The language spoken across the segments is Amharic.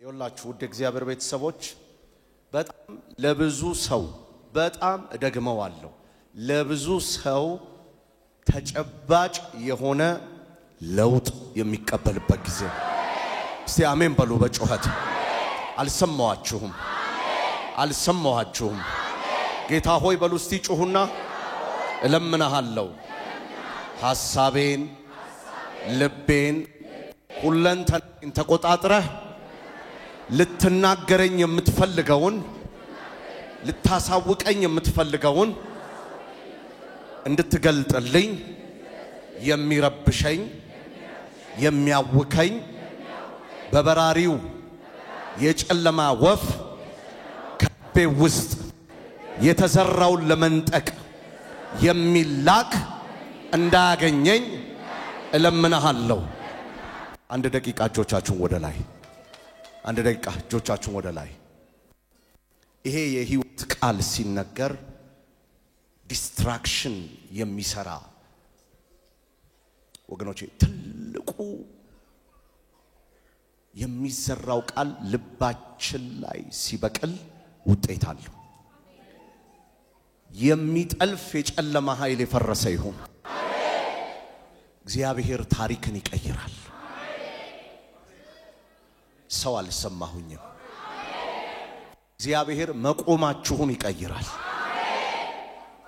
ይወላችሁ ወደ እግዚአብሔር ቤተሰቦች በጣም ለብዙ ሰው በጣም እደግመዋለሁ ለብዙ ሰው ተጨባጭ የሆነ ለውጥ የሚቀበልበት ጊዜ እስቲ አሜን በሉ በጮህት አልሰማዋችሁም ጌታ ሆይ በሉ እስቲ ጮሁና እለምንሃለሁ ሐሳቤን ልቤን ሁለንተናዬን ተቆጣጥረህ ልትናገረኝ የምትፈልገውን ልታሳውቀኝ የምትፈልገውን እንድትገልጥልኝ የሚረብሸኝ የሚያውከኝ በበራሪው የጨለማ ወፍ ከቤ ውስጥ የተዘራውን ለመንጠቅ የሚላክ እንዳያገኘኝ እለምንሃለሁ አንድ ደቂቃ እጆቻችሁን ወደ ላይ ይሄ የህይወት ቃል ሲነገር ዲስትራክሽን የሚሰራ ወገኖቼ ትልቁ የሚዘራው ቃል ልባችን ላይ ሲበቅል ውጤት አለው የሚጠልፍ የጨለማ ኃይል የፈረሰ ይሁን እግዚአብሔር ታሪክን ይቀይራል ሰው አልሰማሁኝም እግዚአብሔር መቆማችሁን ይቀይራል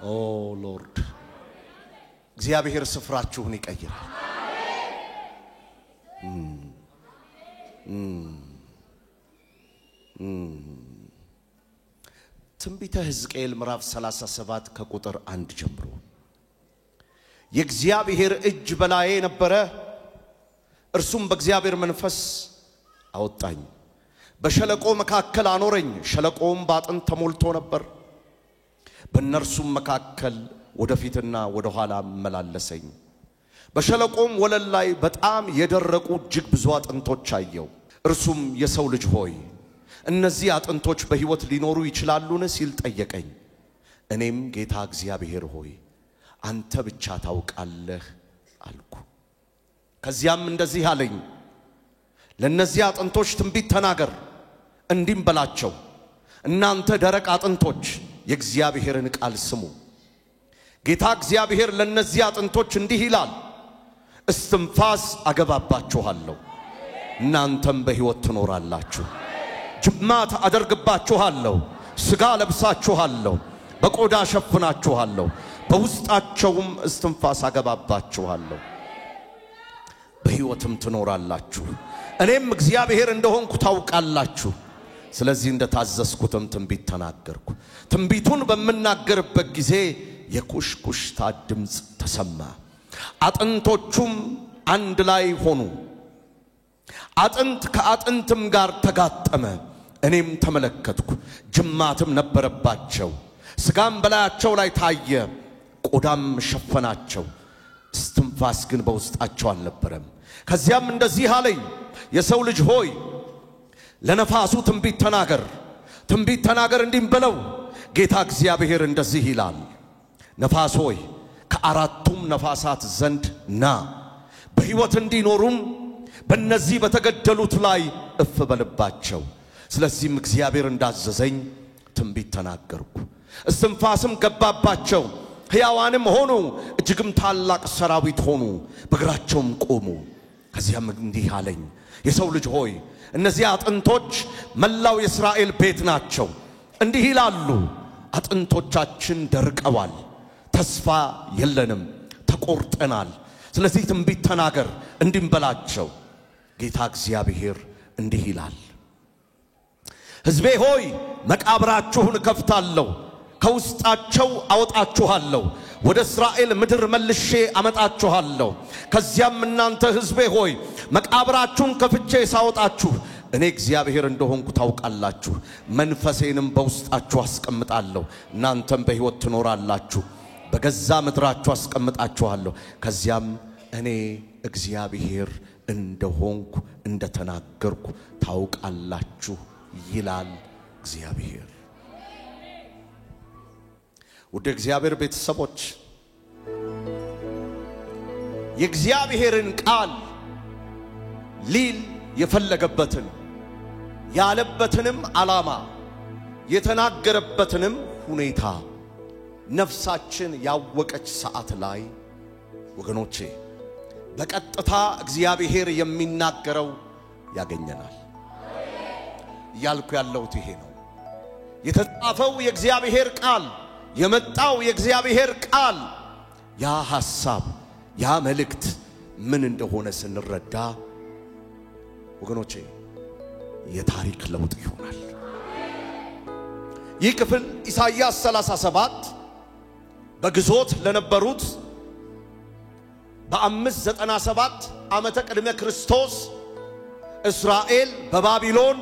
ኦ ሎርድ እግዚአብሔር ስፍራችሁን ይቀይራል ትንቢተ ሕዝቅኤል ምዕራፍ 37 ከቁጥር 1 ጀምሮ የእግዚአብሔር እጅ በላዬ ነበረ እርሱም በእግዚአብሔር መንፈስ አወጣኝ በሸለቆ መካከል አኖረኝ ሸለቆም ባጥንት ተሞልቶ ነበር በእነርሱም መካከል ወደፊትና ወደ ኋላ መላለሰኝ በሸለቆም ወለል ላይ በጣም የደረቁ እጅግ ብዙ አጥንቶች አየው እርሱም የሰው ልጅ ሆይ እነዚህ አጥንቶች በሕይወት ሊኖሩ ይችላሉን ሲል ጠየቀኝ እኔም ጌታ እግዚአብሔር ሆይ አንተ ብቻ ታውቃለህ አልኩ ከዚያም እንደዚህ አለኝ ለነዚህ አጥንቶች ትንቢት ተናገር እንዲም በላቸው እናንተ ደረቅ አጥንቶች የእግዚአብሔርን ቃል ስሙ ጌታ እግዚአብሔር ለነዚህ አጥንቶች እንዲህ ይላል እስትንፋስ አገባባችኋለሁ እናንተም በሕይወት ትኖራላችሁ ጅማት አደርግባችኋለሁ ሥጋ ለብሳችኋለሁ በቆዳ ሸፍናችኋለሁ በውስጣቸውም እስትንፋስ አገባባችኋለሁ በሕይወትም ትኖራላችሁ እኔም እግዚአብሔር እንደሆንኩ ታውቃላችሁ ስለዚህ እንደታዘዝኩትም ትንቢት ተናገርኩ ትንቢቱን በመናገርበት ጊዜ የኩሽኩሽታ ድምጽ ተሰማ አጥንቶቹም አንድ ላይ ሆኑ አጥንት ከአጥንትም ጋር ተጋጠመ እኔም ተመለከትኩ ጅማትም ነበረባቸው ሥጋም በላያቸው ላይ ታየ ቆዳም ሸፈናቸው እስትንፋስ ግን በውስጣቸው አልነበረም ከዚያም እንደዚህ አለኝ የሰው ልጅ ሆይ ለነፋሱ ትንቢት ተናገር እንዲም በለው ጌታ እግዚአብሔር እንደዚህ ይላል ነፋስ ሆይ ከአራቱም ነፋሳት ዘንድ ና በሕይወት እንዲኖሩም በእነዚህ በተገደሉት ላይ እፍ በልባቸው ስለዚህም እግዚአብሔር እንዳዘዘኝ ትንቢት ተናገርኩ እስትንፋስም ገባባቸው ሕያዋንም ሆኑ እጅግም ታላቅ ሰራዊት ሆኑ በእግራቸውም ቆሙ ከዚያም እንዲህ አለኝ የሰው ልጅ ሆይ እነዚህ አጥንቶች መላው የእስራኤል ቤት ናቸው እንዲህ ይላሉ አጥንቶቻችን ደርቀዋል ተስፋ የለንም ተቆርጠናል ስለዚህ ትንቢት ተናገር እንዲም በላቸው ጌታ እግዚአብሔር እንዲህ ይላል ሕዝቤ ሆይ መቃብራችሁን ከፍታለሁ ከውስጣቸው አወጣችኋለሁ ወደ እስራኤል ምድር መልሼ አመጣችኋለሁ ከዚያም እናንተ ሕዝቤ ሆይ መቃብራችሁን ከፍቼ ሳወጣችሁ እኔ እግዚአብሔር እንደሆንኩ ታውቃላችሁ መንፈሴንም በውስጣችሁ አስቀምጣለሁ እናንተም በሕይወት ትኖራላችሁ በገዛ ምድራችሁ አስቀምጣችኋለሁ ከዚያም እኔ እግዚአብሔር እንደሆንኩ እንደተናገርኩ ታውቃላችሁ ይላል እግዚአብሔር ወደ እግዚአብሔር ቤተሰቦች የእግዚአብሔርን ቃል ሊል የፈለገበትን ያለበትንም ዓላማ የተናገረበትንም ሁኔታ ነፍሳችን ያወቀች ሰዓት ላይ ወገኖቼ በቀጥታ እግዚአብሔር የሚናገረው ያገኘናል። ያልኩ ያለውት ይሄ ነው። የተጻፈው የእግዚአብሔር ቃል የመጣው የእግዚአብሔር ቃል ያ ሐሳብ ያ መልእክት ምን እንደሆነ ስንረዳ ወገኖቼ የታሪክ ለውጥ ይሆናል። ይህ ክፍል ኢሳይያስ 37 በግዞት ለነበሩት በ597 ዓመተ ቅድመ ክርስቶስ እስራኤል በባቢሎን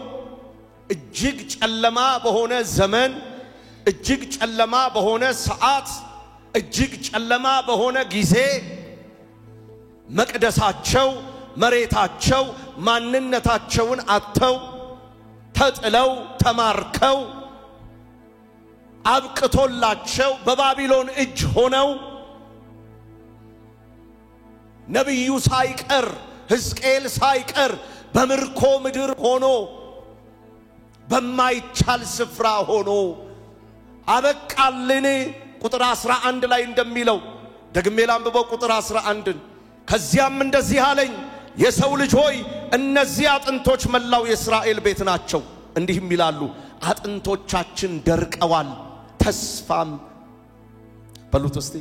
እጅግ ጨለማ በሆነ ዘመን እጅግ ጨለማ በሆነ ሰዓት እጅግ ጨለማ በሆነ ጊዜ መቅደሳቸው መሬታቸው ማንነታቸውን አጥተው ተጥለው ተማርከው አብቅቶላቸው በባቢሎን እጅ ሆነው ነብዩ ሳይቀር ሕዝቅኤል ሳይቀር በምርኮ ምድር ሆኖ በማይቻል ስፍራ ሆኖ አበቃልን። ቁጥር 11 ላይ እንደሚለው ደግሜ ላንብበው ቁጥር 11 ከዚያም እንደዚህ አለኝ የሰው ልጅ ሆይ እነዚህ አጥንቶች መላው የእስራኤል ቤት ናቸው። እንዲህም ይላሉ አጥንቶቻችን ደርቀዋል ተስፋም በሉት እስቲ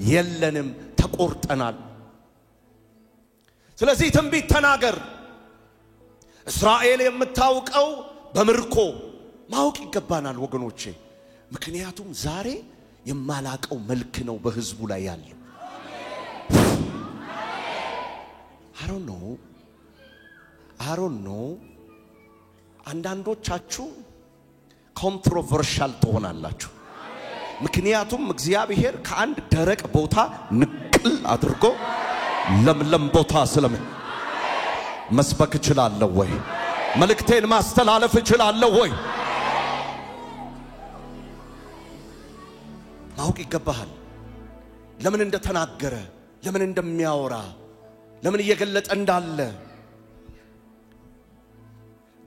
የለንም ተቆርጠናል። ስለዚህ ትንቢት ተናገር። እስራኤል የምታውቀው በምርኮ ማወቅ ይገባናል ወገኖቼ። ምክንያቱም ዛሬ የማላቀው መልክ ነው በህዝቡ ላይ ያለው። I don't know አንዳንዶቻችሁ ኮንትሮቨርሻል ትሆናላችሁ። ምክንያቱም እግዚአብሔር ከአንድ ደረቅ ቦታ ንቅል አድርጎ ለምለም ቦታ ስለምን መስበክ እችላለሁ ወይ? መልእክቴን ማስተላለፍ እችላለሁ ወይ? ማወቅ ይገባሃል። ለምን እንደተናገረ ለምን እንደሚያወራ ለምን እየገለጠ እንዳለ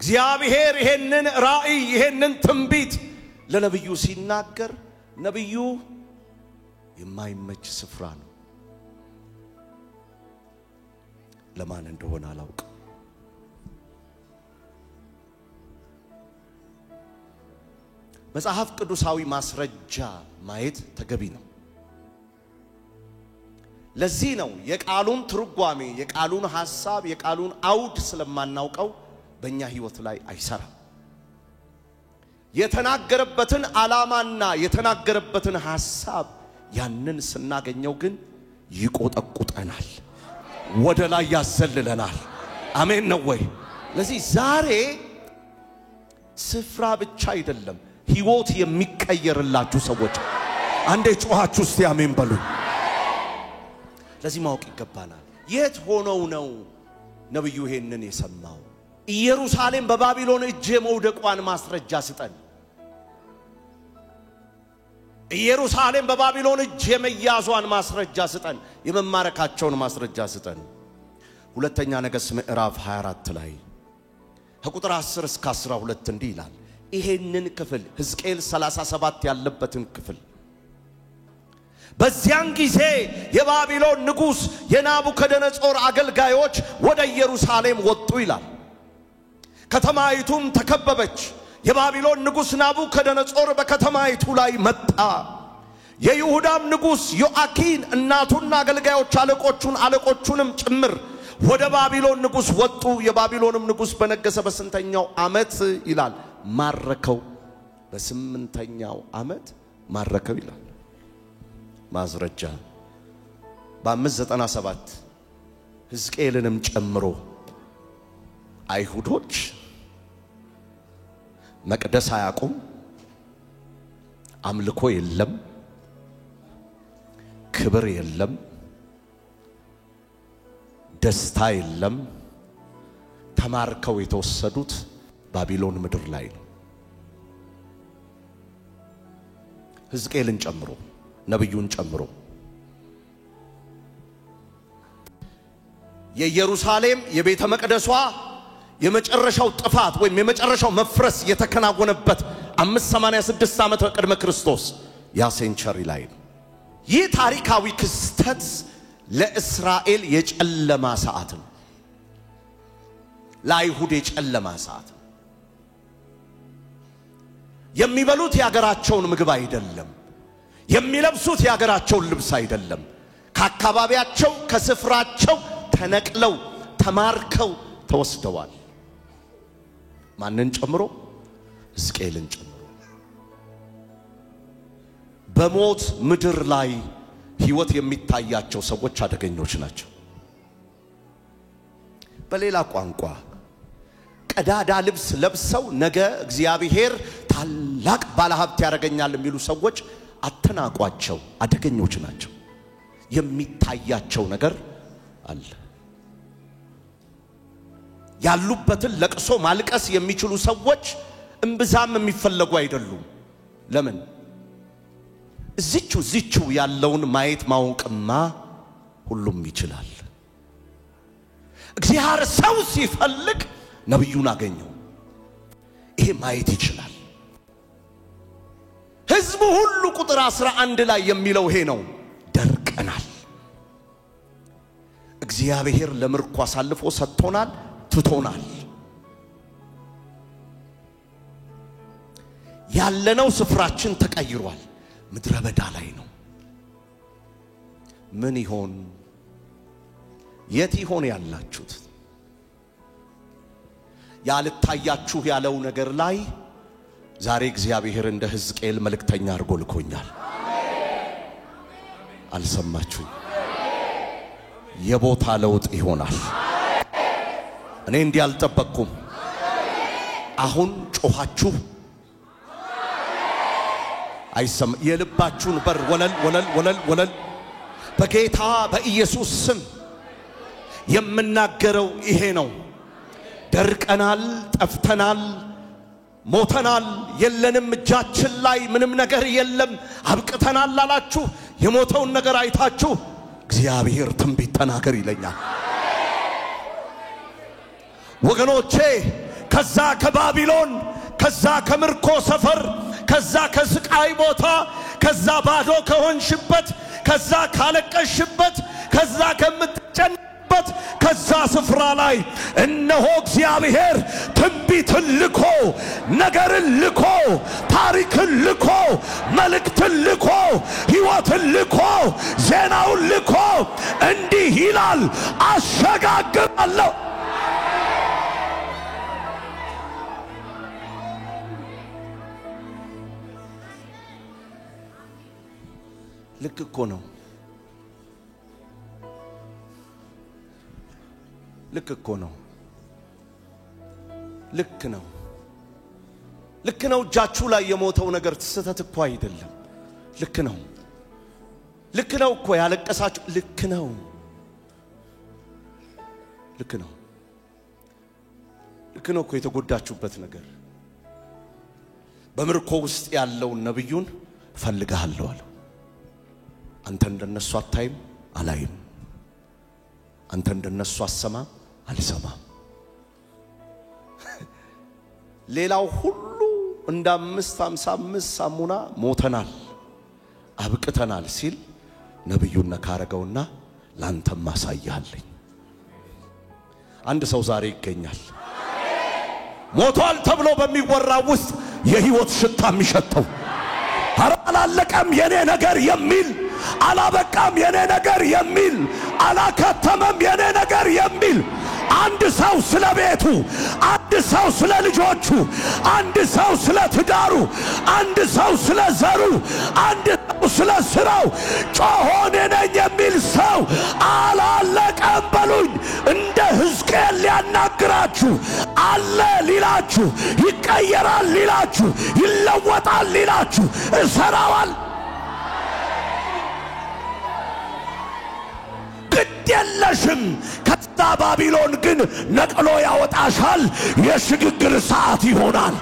እግዚአብሔር ይሄንን ራእይ ይሄንን ትንቢት ለነብዩ ሲናገር ነብዩ የማይመች ስፍራ ነው። ለማን እንደሆነ አላውቅም። መጽሐፍ ቅዱሳዊ ማስረጃ ማየት ተገቢ ነው። ለዚህ ነው የቃሉን ትርጓሜ የቃሉን ሐሳብ የቃሉን አውድ ስለማናውቀው በእኛ ህይወት ላይ አይሰራም። የተናገረበትን ዓላማና የተናገረበትን ሐሳብ ያንን ስናገኘው ግን ይቆጠቁጠናል፣ ወደ ላይ ያዘልለናል። አሜን ነው ወይ? ለዚህ ዛሬ ስፍራ ብቻ አይደለም ህይወት የሚቀየርላችሁ ሰዎች አንዴ ጮኻችሁ እስቲ አሜን በሉ። ለዚህ ማወቅ ይገባናል። የት ሆነው ነው ነብዩ ይሄንን የሰማው? ኢየሩሳሌም በባቢሎን እጅ መውደቋን ማስረጃ ስጠን። ኢየሩሳሌም በባቢሎን እጅ የመያዟን ማስረጃ ስጠን። የመማረካቸውን ማስረጃ ስጠን። ሁለተኛ ነገሥት ምዕራፍ 24 ላይ ከቁጥር 10 እስከ 12 እንዲህ ይላል። ይሄንን ክፍል ሕዝቅኤል 37 ያለበትን ክፍል በዚያን ጊዜ የባቢሎን ንጉስ የናቡከደነጾር አገልጋዮች ወደ ኢየሩሳሌም ወጡ ይላል። ከተማይቱም ተከበበች። የባቢሎን ንጉስ ናቡከደነጾር በከተማይቱ ላይ መጣ። የይሁዳም ንጉስ ዮአኪን እናቱና አገልጋዮች አለቆቹንም ጭምር ወደ ባቢሎን ንጉስ ወጡ። የባቢሎንም ንጉስ በነገሰ በስንተኛው ዓመት ይላል ማረከው። በስምንተኛው ዓመት ማረከው ይላል። ማስረጃ በ597 ሕዝቅኤልንም ጨምሮ አይሁዶች መቅደስ አያቁም፣ አምልኮ የለም፣ ክብር የለም፣ ደስታ የለም። ተማርከው የተወሰዱት ባቢሎን ምድር ላይ ነው። ሕዝቅኤልን ጨምሮ ነብዩን ጨምሮ የኢየሩሳሌም የቤተ መቅደሷ የመጨረሻው ጥፋት ወይም የመጨረሻው መፍረስ የተከናወነበት 586 ዓመት ቅድመ ክርስቶስ ያ ሴንቸሪ ላይ ነው። ይህ ታሪካዊ ክስተት ለእስራኤል የጨለማ ሰዓት ነው። ለአይሁድ የጨለማ ሰዓት ነው። የሚበሉት ያገራቸውን ምግብ አይደለም። የሚለብሱት ያገራቸውን ልብስ አይደለም። ከአካባቢያቸው ከስፍራቸው ተነቅለው ተማርከው ተወስደዋል። ማንን ጨምሮ? ሕዝቅኤልን ጨምሮ። በሞት ምድር ላይ ሕይወት የሚታያቸው ሰዎች አደገኞች ናቸው። በሌላ ቋንቋ ቀዳዳ ልብስ ለብሰው ነገ እግዚአብሔር ታላቅ ባለሀብት ያደርገኛል የሚሉ ሰዎች አተናቋቸው፣ አደገኞች ናቸው። የሚታያቸው ነገር አለ። ያሉበትን ለቅሶ ማልቀስ የሚችሉ ሰዎች እምብዛም የሚፈለጉ አይደሉም። ለምን? እዚቹ ያለውን ማየት ማወቅማ ሁሉም ይችላል። እግዚአብሔር ሰው ሲፈልግ ነብዩን አገኘው። ይሄ ማየት ይችላል። ሕዝቡ ሁሉ ቁጥር 11 ላይ የሚለው ይሄ ነው። ደርቀናል። እግዚአብሔር ለምርኮ አሳልፎ ሰጥቶናል፣ ትቶናል። ያለነው ስፍራችን ተቀይሯል። ምድረ በዳ ላይ ነው። ምን ይሆን? የት ይሆን ያላችሁት? ያልታያችሁ ያለው ነገር ላይ ዛሬ እግዚአብሔር እንደ ሕዝቅኤል መልእክተኛ አድርጎ ልኮኛል። አልሰማችሁኝ? የቦታ ለውጥ ይሆናል። እኔ እንዲህ አልጠበቅኩም። አሁን ጮኻችሁ አይሰማ። የልባችሁን በር ወለል በጌታ በኢየሱስ ስም የምናገረው ይሄ ነው። ደርቀናል፣ ጠፍተናል፣ ሞተናል፣ የለንም፣ እጃችን ላይ ምንም ነገር የለም፣ አብቅተናል አላችሁ። የሞተውን ነገር አይታችሁ እግዚአብሔር ትንቢት ተናገር ይለኛል። ወገኖቼ ከዛ ከባቢሎን፣ ከዛ ከምርኮ ሰፈር፣ ከዛ ከስቃይ ቦታ፣ ከዛ ባዶ ከሆንሽበት፣ ከዛ ካለቀሽበት፣ ከዛ ከምትጨነቅበት ከዛ ስፍራ ላይ እነሆ እግዚአብሔር ትንቢትን ልኮ፣ ነገርን ልኮ፣ ታሪክን ልኮ፣ መልእክትን ልኮ፣ ሕይወትን ልኮ፣ ዜናውን ልኮ እንዲህ ይላል፣ አሸጋግራለሁ። ልክ እኮ ነው። ልክ እኮ ነው። ልክ ነው። ልክ ነው። እጃችሁ ላይ የሞተው ነገር ስህተት እኮ አይደለም። ልክ ነው። ልክ ነው እኮ ያለቀሳችሁ። ልክ ነው። ልክ ነው። ልክ ነው እኮ የተጎዳችሁበት ነገር። በምርኮ ውስጥ ያለውን ነብዩን ፈልጋለሁ አለው። አንተ እንደነሱ አታይም፣ አላይም። አንተ እንደነሱ አሰማም፣ አልሰማም። ሌላው ሁሉ እንደ 555 ሳሙና ሞተናል፣ አብቅተናል ሲል ነብዩን ነካረገውና ላንተም ማሳያለኝ። አንድ ሰው ዛሬ ይገኛል ሞቷል ተብሎ በሚወራው ውስጥ የሕይወት ሽታ የሚሸተው አላለቀም የኔ ነገር የሚል፣ አላበቃም የኔ ነገር የሚል፣ አላከተመም የኔ ነገር የሚል አንድ ሰው ስለ ቤቱ፣ አንድ ሰው ስለ ልጆቹ፣ አንድ ሰው ስለ ትዳሩ፣ አንድ ሰው ስለ ዘሩ፣ አንድ ሰው ስለ ስራው ጮሆ እኔ ነኝ የሚል ሰው አላለቀም በሉኝ። እንደ ሕዝቅኤል ሊያናግራችሁ አለ ሊላችሁ፣ ይቀየራል ሊላችሁ፣ ይለወጣል ሊላችሁ፣ እሰራዋል ግድ የለሽም። ከዛ ባቢሎን ግን ነቅሎ ያወጣሻል። የሽግግር ሰዓት ይሆናል።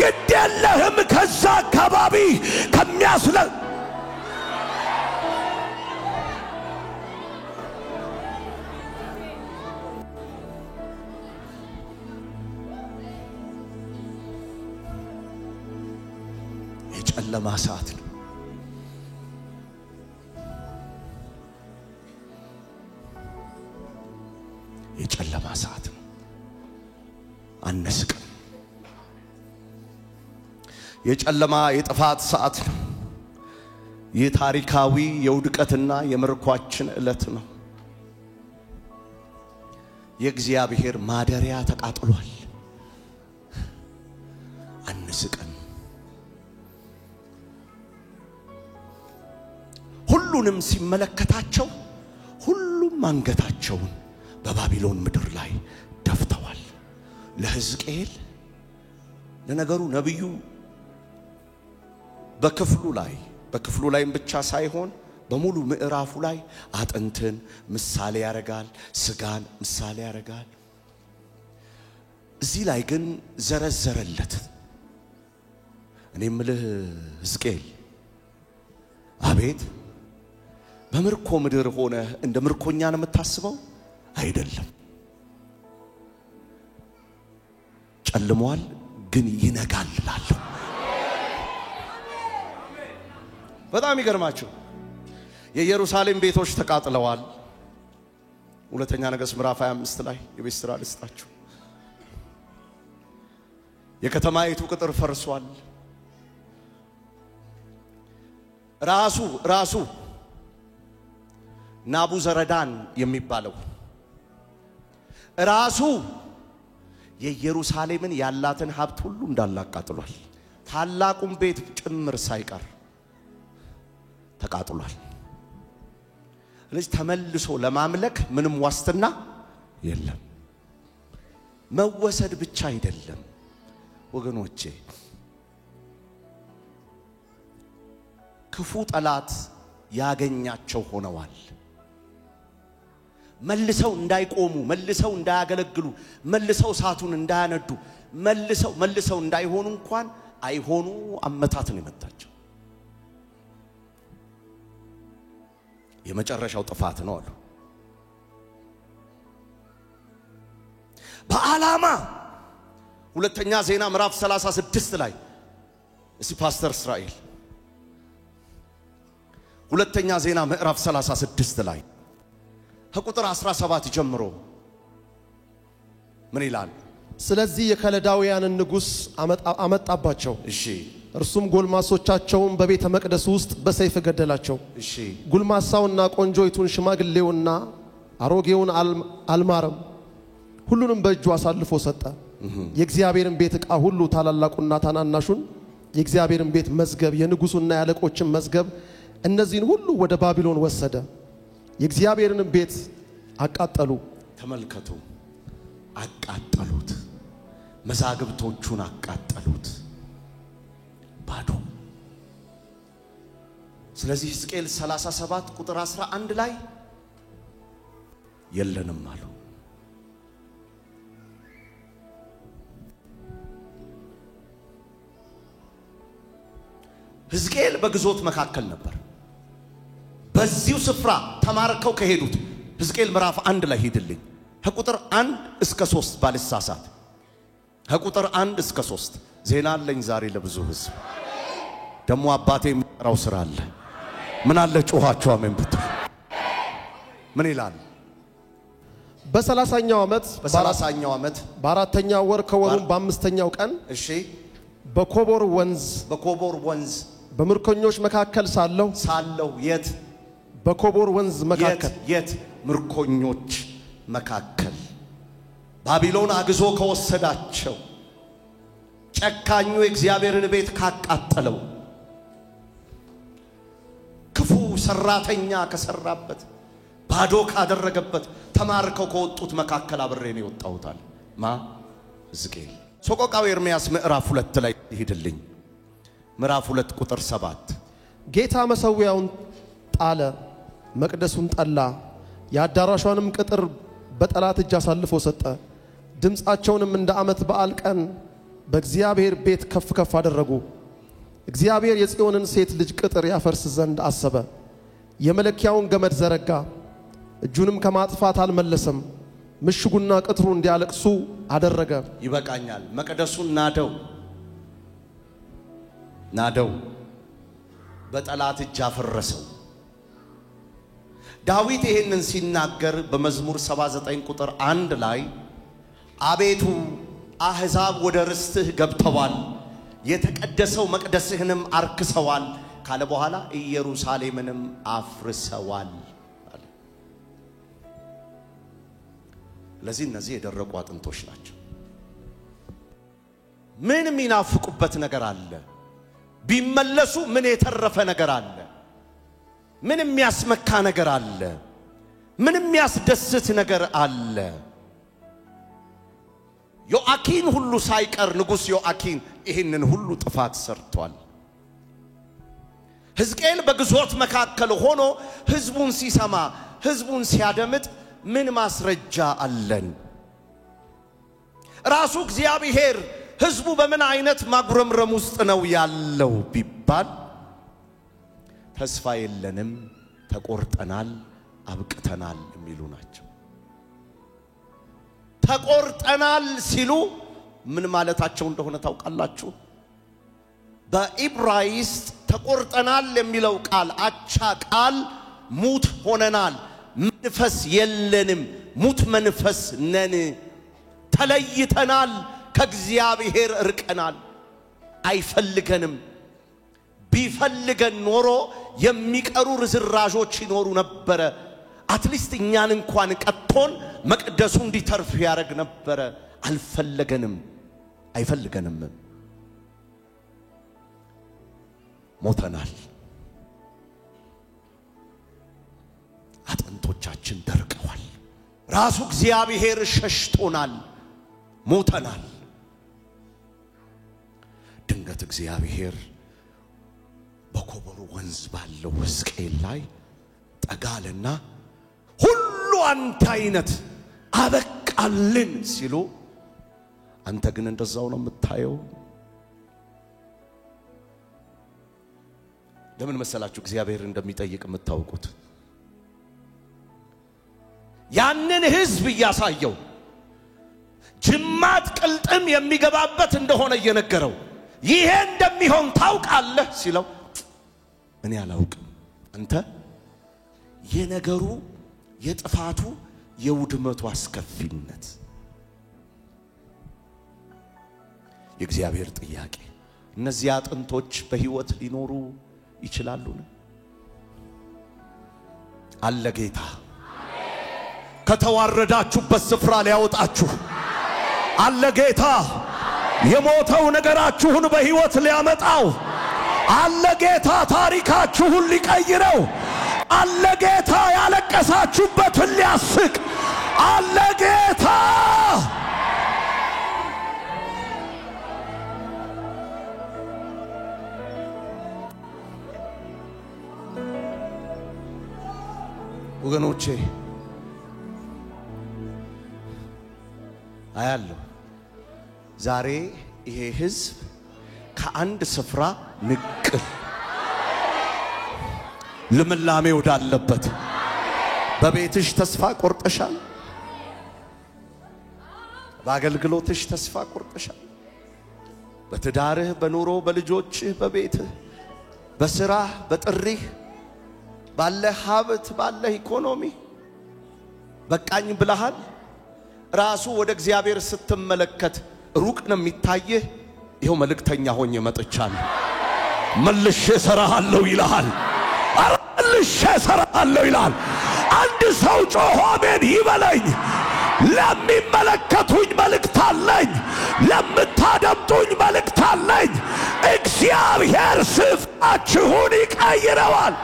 ግድ የለህም። ከዛ አካባቢ ከሚያስለ የጨለማ ሰዓት ነው። የጨለማ ሰዓት ነው። አንስቅም። የጨለማ የጥፋት ሰዓት ነው። የታሪካዊ የውድቀትና የምርኳችን ዕለት ነው። የእግዚአብሔር ማደሪያ ተቃጥሏል። አንስቅም። ሁሉንም ሲመለከታቸው ሁሉም አንገታቸውን በባቢሎን ምድር ላይ ደፍተዋል። ለሕዝቅኤል ለነገሩ ነብዩ በክፍሉ ላይም ብቻ ሳይሆን በሙሉ ምዕራፉ ላይ አጥንትን ምሳሌ ያረጋል፣ ስጋን ምሳሌ ያረጋል። እዚህ ላይ ግን ዘረዘረለት። እኔ ምልህ ሕዝቅኤል አቤት በምርኮ ምድር ሆነ እንደ ምርኮኛ ነው የምታስበው? አይደለም። ጨልሟል ግን ይነጋል እላለሁ። በጣም ይገርማችሁ የኢየሩሳሌም ቤቶች ተቃጥለዋል። ሁለተኛ ነገሥት ምዕራፍ 25 ላይ የቤት ሥራ ልስጣችሁ። የከተማይቱ ቅጥር ፈርሷል። ራሱ ናቡዘረዳን የሚባለው ራሱ የኢየሩሳሌምን ያላትን ሀብት ሁሉ እንዳላቃጥሏል። ታላቁን ቤት ጭምር ሳይቀር ተቃጥሏል። ስለዚህ ተመልሶ ለማምለክ ምንም ዋስትና የለም። መወሰድ ብቻ አይደለም ወገኖቼ፣ ክፉ ጠላት ያገኛቸው ሆነዋል። መልሰው እንዳይቆሙ፣ መልሰው እንዳያገለግሉ፣ መልሰው እሳቱን እንዳያነዱ፣ መልሰው እንዳይሆኑ እንኳን አይሆኑ አመታትን የመታቸው የመጨረሻው ጥፋት ነው አሉ። በዓላማ ሁለተኛ ዜና ምዕራፍ 36 ላይ እስቲ ፓስተር እስራኤል ሁለተኛ ዜና ምዕራፍ 36 ላይ ከቁጥር 17 ጀምሮ ምን ይላል? ስለዚህ የከለዳውያንን ንጉስ አመጣባቸው። እሺ እርሱም ጎልማሶቻቸውን በቤተ መቅደስ ውስጥ በሰይፍ ገደላቸው። እሺ ጎልማሳውና ቆንጆይቱን ሽማግሌውና አሮጌውን አልማረም። ሁሉንም በእጁ አሳልፎ ሰጠ። የእግዚአብሔርን ቤት ዕቃ ሁሉ ታላላቁና ታናናሹን የእግዚአብሔርን ቤት መዝገብ የንጉሱና ያለቆችን መዝገብ እነዚህን ሁሉ ወደ ባቢሎን ወሰደ። የእግዚአብሔርን ቤት አቃጠሉ። ተመልከቱ፣ አቃጠሉት። መዛግብቶቹን አቃጠሉት። ባዶ። ስለዚህ ሕዝቅኤል 37 ቁጥር 11 ላይ የለንም አሉ። ሕዝቅኤል በግዞት መካከል ነበር። በዚሁ ስፍራ ተማርከው ከሄዱት ሕዝቅኤል ምዕራፍ 1 ላይ ሄድልኝ ከቁጥር 1 እስከ 3 ባልሳሳት ከቁጥር 1 እስከ 3 ዜና አለኝ ዛሬ ለብዙ ሕዝብ ደሞ አባቴ የሚጠራው ስራ አለ። ምን አለ ጮኻችሁ አሜን ብትሉ ምን ይላል? በ30ኛው ዓመት በአራተኛው ወር ከወሩም በአምስተኛው ቀን እሺ በኮቦር ወንዝ በምርኮኞች መካከል ሳለሁ የት? በኮቦር ወንዝ መካከል የት? ምርኮኞች መካከል ባቢሎን አግዞ ከወሰዳቸው ጨካኙ የእግዚአብሔርን ቤት ካቃጠለው ክፉ ሰራተኛ ከሰራበት ባዶ ካደረገበት ተማርከው ከወጡት መካከል አብሬ ነው የወጣሁታል። ሕዝቅኤል ሰቆቃው ኤርምያስ ምዕራፍ 2 ላይ ይሄድልኝ ምዕራፍ 2 ቁጥር 7 ጌታ መሠዊያውን ጣለ፣ መቅደሱን ጠላ፣ የአዳራሿንም ቅጥር በጠላት እጅ አሳልፎ ሰጠ። ድምፃቸውንም እንደ ዓመት በዓል ቀን በእግዚአብሔር ቤት ከፍ ከፍ አደረጉ። እግዚአብሔር የጽዮንን ሴት ልጅ ቅጥር ያፈርስ ዘንድ አሰበ። የመለኪያውን ገመድ ዘረጋ፣ እጁንም ከማጥፋት አልመለሰም። ምሽጉና ቅጥሩ እንዲያለቅሱ አደረገ። ይበቃኛል። መቅደሱን ናደው በጠላት እጅ አፈረሰው። ዳዊት ይሄንን ሲናገር በመዝሙር 79 ቁጥር 1 ላይ አቤቱ አሕዛብ ወደ ርስትህ ገብተዋል የተቀደሰው መቅደስህንም አርክሰዋል ካለ በኋላ ኢየሩሳሌምንም አፍርሰዋል አለ። ለዚህ እነዚህ የደረቁ አጥንቶች ናቸው። ምን የሚናፍቁበት ነገር አለ? ቢመለሱ ምን የተረፈ ነገር አለ? ምን የሚያስመካ ነገር አለ? ምን የሚያስደስት ነገር አለ? ዮአኪን ሁሉ ሳይቀር ንጉስ ዮአኪን ይሄንን ሁሉ ጥፋት ሰርቷል። ሕዝቅኤል በግዞት መካከል ሆኖ ህዝቡን ሲሰማ ህዝቡን ሲያደምጥ ምን ማስረጃ አለን? ራሱ እግዚአብሔር ህዝቡ በምን አይነት ማጉረምረም ውስጥ ነው ያለው ቢባል ተስፋ የለንም፣ ተቆርጠናል፣ አብቅተናል የሚሉ ናቸው። ተቆርጠናል ሲሉ ምን ማለታቸው እንደሆነ ታውቃላችሁ? በኢብራይስጥ ተቆርጠናል የሚለው ቃል አቻ ቃል ሙት ሆነናል፣ መንፈስ የለንም፣ ሙት መንፈስ ነን፣ ተለይተናል፣ ከእግዚአብሔር እርቀናል፣ አይፈልገንም። ቢፈልገን ኖሮ የሚቀሩ ርዝራዦች ይኖሩ ነበር። አትሊስት እኛን እንኳን ቀጥቶን መቅደሱ እንዲተርፍ ያደርግ ነበር። አልፈለገንም፣ አይፈልገንም። ሞተናል። አጥንቶቻችን ደርቀዋል። ራሱ እግዚአብሔር ሸሽቶናል፣ ሞተናል። ድንገት እግዚአብሔር በኮቦሩ ወንዝ ባለው ሕዝቅኤል ላይ ጠጋለና ሁሉ አንተ አይነት አበቃልን ሲሉ አንተ ግን እንደዛው ነው የምታየው። ለምን መሰላችሁ እግዚአብሔር እንደሚጠይቅ የምታውቁት? ያንን ህዝብ እያሳየው ጅማት ቅልጥም የሚገባበት እንደሆነ እየነገረው ይሄ እንደሚሆን ታውቃለህ ሲለው እኔ አላውቅም። አንተ የነገሩ የጥፋቱ የውድመቱ አስከፊነት የእግዚአብሔር ጥያቄ እነዚህ አጥንቶች በህይወት ሊኖሩ ይችላሉ? አለ ጌታ ከተዋረዳችሁበት ስፍራ ሊያወጣችሁ አለ ጌታ የሞተው ነገራችሁን በህይወት ሊያመጣው አለ ጌታ ታሪካችሁን ሊቀይረው አለ ጌታ ያለቀሳችሁበትን ሊያስቅ አለ ጌታ። ወገኖቼ አያለሁ ዛሬ ይሄ ህዝብ ከአንድ ስፍራ ንቅል ልምላሜ ወዳለበት በቤትሽ ተስፋ ቆርጠሻል፣ በአገልግሎትሽ ተስፋ ቆርጠሻል፣ በትዳርህ፣ በኑሮ፣ በልጆችህ፣ በቤትህ፣ በስራህ፣ በጥሪህ፣ ባለ ሀብት፣ ባለ ኢኮኖሚ በቃኝ ብለሃል። ራሱ ወደ እግዚአብሔር ስትመለከት ሩቅ ነው የሚታየህ። ይሄው መልእክተኛ ሆኜ መጥቻለሁ፣ መልሼ ሰራሃለሁ ይላል። መልሼ ሰራሃለሁ ይላል። አንድ ሰው ጮሆ አሜን ይበለኝ። ለሚመለከቱኝ መልእክት አለኝ፣ ለምታደምጡኝ መልእክት አለኝ። እግዚአብሔር ስፍራችሁን ይቀይረዋል።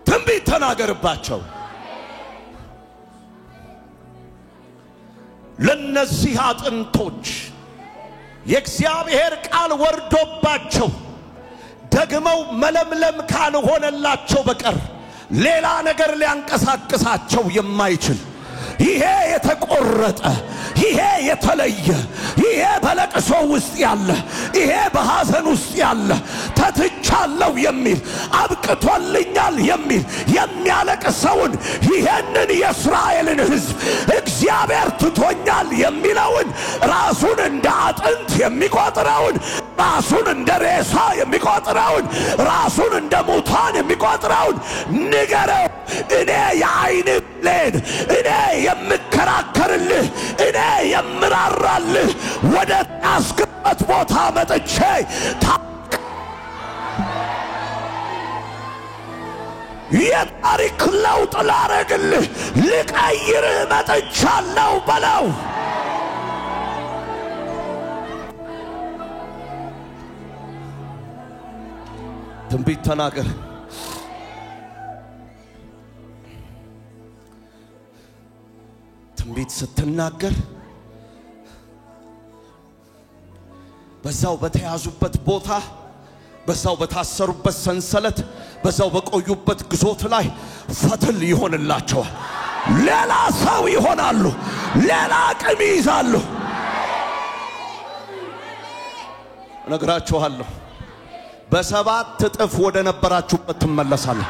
ትንቢት ተናገርባቸው። ለነዚህ አጥንቶች የእግዚአብሔር ቃል ወርዶባቸው ደግመው መለምለም ካልሆነላቸው በቀር ሌላ ነገር ሊያንቀሳቅሳቸው የማይችል ይሄ የተቆረጠ ይሄ የተለየ ይሄ በለቅሶ ውስጥ ያለ ይሄ በሐዘን ውስጥ ያለ ተትቻለሁ የሚል አብቅቶልኛል የሚል የሚያለቅሰውን ይሄንን የእስራኤልን ሕዝብ እግዚአብሔር ትቶኛል የሚለውን ራሱን እንደ አጥንት የሚቆጥረውን ራሱን እንደ ሬሳ የሚቆጥረውን ራሱን እንደ ሙታን የሚቆጥረውን ንገረው። እኔ የዓይን ብሌን እኔ የምከራከርልህ እኔ የምራራልህ ወደ ያስገባት ቦታ መጥቼ የታሪክ ለውጥ ላረግልህ ልቀይርህ መጥቻለሁ በለው። ትንቢት ተናገር። ትንቢት ስትናገር በዛው በተያዙበት ቦታ በዛው በታሰሩበት ሰንሰለት በዛው በቆዩበት ግዞት ላይ ፈትል ይሆንላቸዋል። ሌላ ሰው ይሆናሉ። ሌላ አቅም ይይዛሉ። ነግራችኋለሁ። በሰባት እጥፍ ወደ ነበራችሁበት ትመለሳለህ።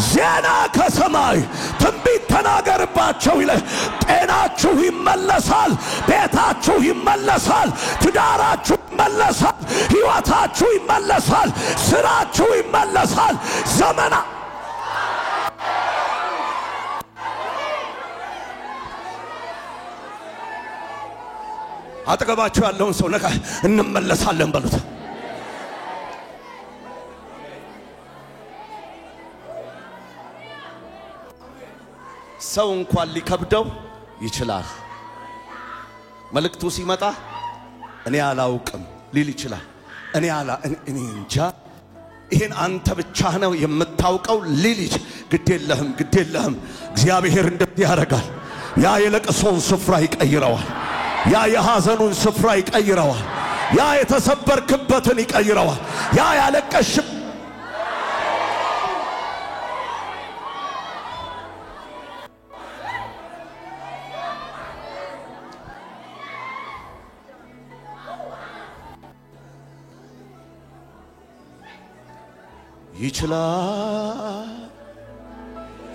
ዜና ከሰማይ ትንቢት ተናገርባቸው ይላል። ጤናችሁ ይመለሳል፣ ቤታችሁ ይመለሳል፣ ትዳራችሁ ይመለሳል፣ ሕይወታችሁ ይመለሳል፣ ስራችሁ ይመለሳል። ዘመና አጠገባችሁ ያለውን ሰው ነካ እንመለሳለን በሉት። ሰው እንኳን ሊከብደው ይችላል። መልእክቱ ሲመጣ እኔ አላውቅም ሊል ይችላል። እኔ እንጃ ይሄን አንተ ብቻ ነው የምታውቀው ሊል ይችላል። ግድ የለህም እግዚአብሔር እንደዚህ ያደርጋል። ያ የለቅሶውን ስፍራ ይቀይረዋል። ያ የሐዘኑን ስፍራ ይቀይረዋል። ያ የተሰበርክበትን ይቀይረዋል። ያ ያለቀሽ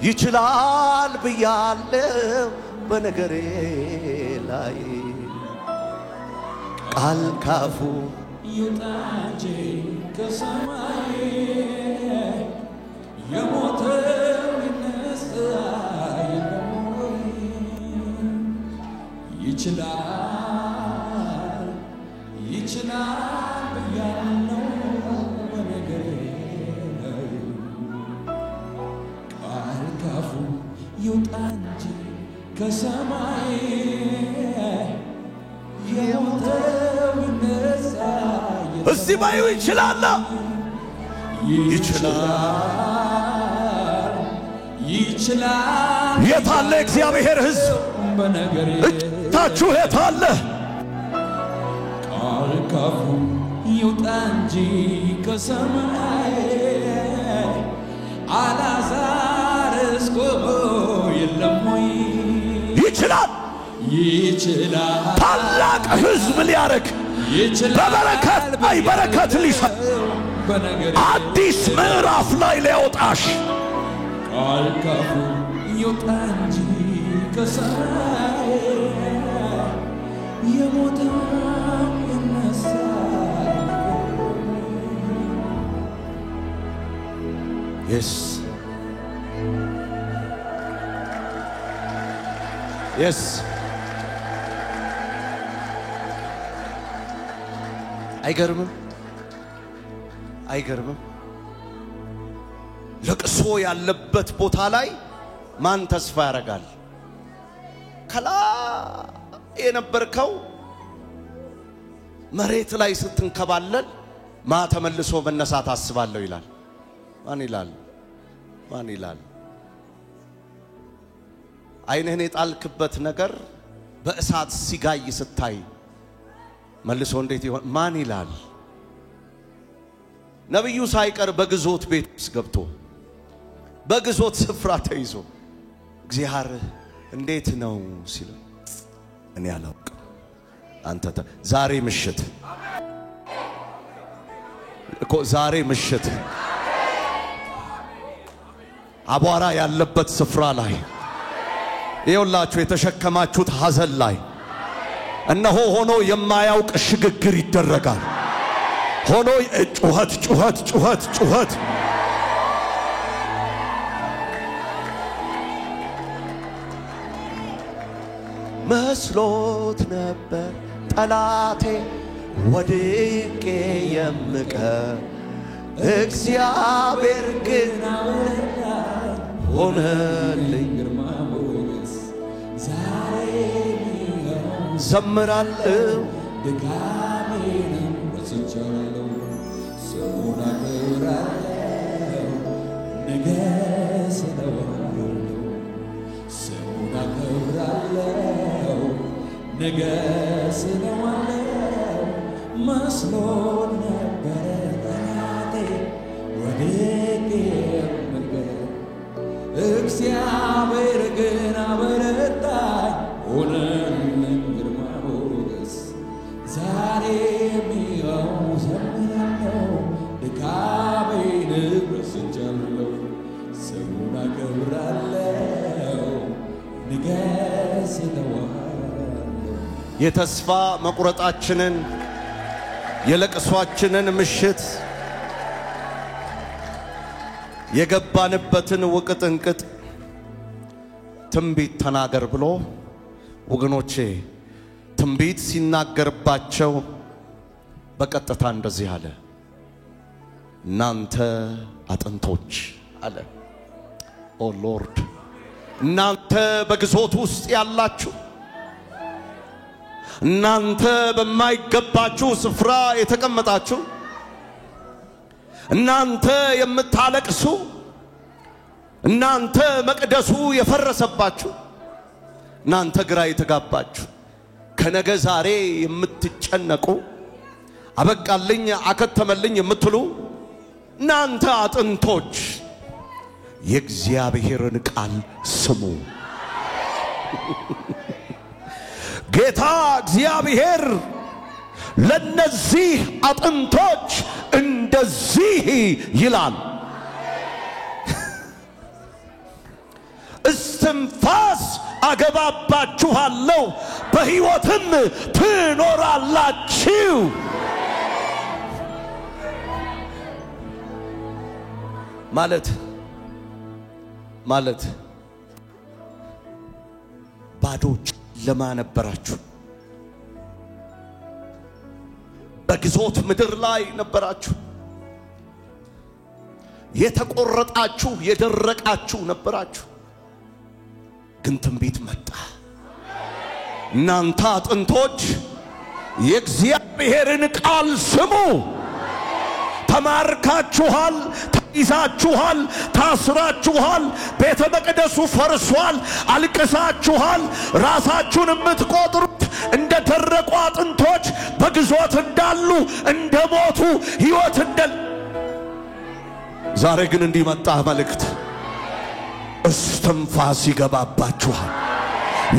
ይችላል ብያለሁ በነገሬ ላይ ቃል ካፉ ይውጣ እንጂ ከሰማይ የሞተው ይነሳ ይችላል ብያለሁ በነገሬ ላይ ቃል ካፉ ይውጣ እንጂ ከሰማይ እዚህ ባዩ ይችላል የታለ እግዚአብሔር ሕዝብ እታችሁ የታለ ቃል ካፉ ይውጣ እንጂ ከሰማይ አልዓዛር እስኮ የለም ወይ ይችላል ታላቅ ሕዝብ ሊያረግ በበረከት ላይ በረከት ሊሰጥ አዲስ ምዕራፍ ላይ ሊያወጣሽ ቃል ካፉ ይውጣ እንጂ ከሰማይ የሞተው ይነሳ yes አይገርምም ለቅሶ ያለበት ቦታ ላይ ማን ተስፋ ያረጋል? ከላ የነበርከው መሬት ላይ ስትንከባለል ማ ተመልሶ መነሳት አስባለሁ ይላል። ማን ይላል? አይንህን የጣልክበት ነገር በእሳት ሲጋይ ስታይ መልሶ እንዴት ይሆን? ማን ይላል? ነብዩ ሳይቀር በግዞት ቤት ውስጥ ገብቶ በግዞት ስፍራ ተይዞ እግዚአብሔር እንዴት ነው ሲል እኔ አላውቅም አንተ ዛሬ ምሽት እኮ ዛሬ ምሽት አቧራ ያለበት ስፍራ ላይ ይኸውላችሁ የተሸከማችሁት ሐዘን ላይ እነሆ ሆኖ የማያውቅ ሽግግር ይደረጋል ሆኖ ጩኸት መስሎት ነበር ጠላቴ ወድቄ የምቀር እግዚአብሔር ግን ሆነልኝ ግርማ ሞገስ ዛሬ ዘምራለሁ ድካሜንም ረስቻለሁ ስሙን አከብራለሁ ንገስ እለዋለሁ ስሙን አከብራለሁ ንገስ እለዋለሁ መስሎት ነበር ጠላቴ ወድቄ የምቀር እግዚአብሔር ግን አበረታኝ ሆነልኝ ግርማ ሞገስ ዛሬም ይኸው ዘምራለሁ ድካሜን ረስቻለሁ ስሙን አከብራለሁ ንገስ እለዋለሁ የተስፋ መቁረጣችንን የለቅሷችንን ምሽት የገባንበትን ወቅጥንቅጥ ትንቢት ተናገር ብሎ ወገኖቼ ትንቢት ሲናገርባቸው በቀጥታ እንደዚህ አለ እናንተ አጥንቶች አለ ኦ ሎርድ እናንተ በግዞት ውስጥ ያላችሁ እናንተ በማይገባችሁ ስፍራ የተቀመጣችሁ እናንተ የምታለቅሱ እናንተ መቅደሱ የፈረሰባችሁ እናንተ ግራ የተጋባችሁ ከነገ ዛሬ የምትጨነቁ አበቃልኝ አከተመልኝ የምትሉ እናንተ አጥንቶች የእግዚአብሔርን ቃል ስሙ ጌታ እግዚአብሔር ለነዚህ አጥንቶች እንደዚህ ይላል እስትንፋስ አገባባችኋለሁ በሕይወትም ትኖራላችሁ ማለት ባዶች ለማነበራችሁ በግዞት ምድር ላይ ነበራችሁ የተቆረጣችሁ የደረቃችሁ ነበራችሁ ግን ትንቢት መጣ እናንተ አጥንቶች የእግዚአብሔርን ቃል ስሙ ተማርካችኋል ተይዛችኋል ታስራችኋል ቤተ መቅደሱ ፈርሷል አልቅሳችኋል ራሳችሁን የምትቆጥሩት እንደ ደረቁ አጥንቶች በግዞት እንዳሉ እንደሞቱ ሕይወት እንደል ዛሬ ግን እንዲመጣ መልእክት እስትንፋስ ይገባባችኋል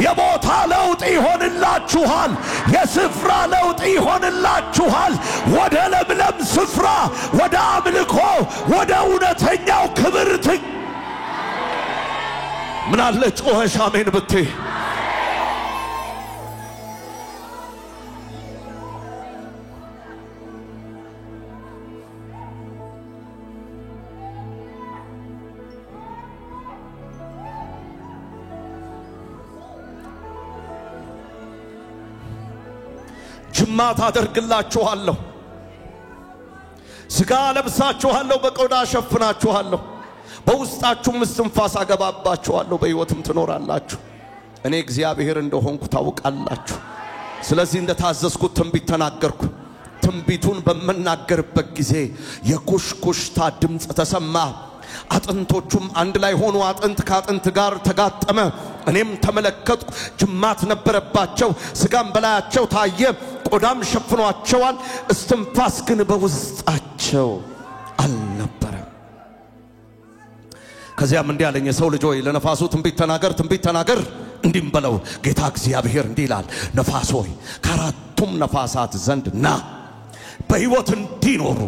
የቦታ ለውጥ ይሆንላችኋል የስፍራ ለውጥ ይሆንላችኋል ወደ ለምለም ስፍራ ወደ አምልኮ ወደ እውነተኛው ክብር ምን አለ ጮኸሽ አሜን ብትይ ጅማት አደርግላችኋለሁ ስጋ ለብሳችኋለሁ በቆዳ ሸፍናችኋለሁ በውስጣችሁም እስትንፋስ አገባባችኋለሁ በሕይወትም ትኖራላችሁ እኔ እግዚአብሔር እንደሆንኩ ታውቃላችሁ ስለዚህ እንደታዘዝኩት ትንቢት ተናገርኩ ትንቢቱን በመናገርበት ጊዜ የኩሽኩሽታ ድምጽ ተሰማ አጥንቶቹም አንድ ላይ ሆኑ አጥንት ከአጥንት ጋር ተጋጠመ እኔም ተመለከትኩ ጅማት ነበረባቸው ስጋም በላያቸው ታየ ቆዳም ሸፍኗቸዋል እስትንፋስ ግን በውስጣቸው ከዚያም እንዲህ አለኝ የሰው ልጅ ሆይ ለነፋሱ ትንቢት ተናገር እንዲህም በለው ጌታ እግዚአብሔር እንዲህ ይላል ነፋስ ሆይ ከአራቱም ነፋሳት ዘንድ ና በሕይወት እንዲኖሩ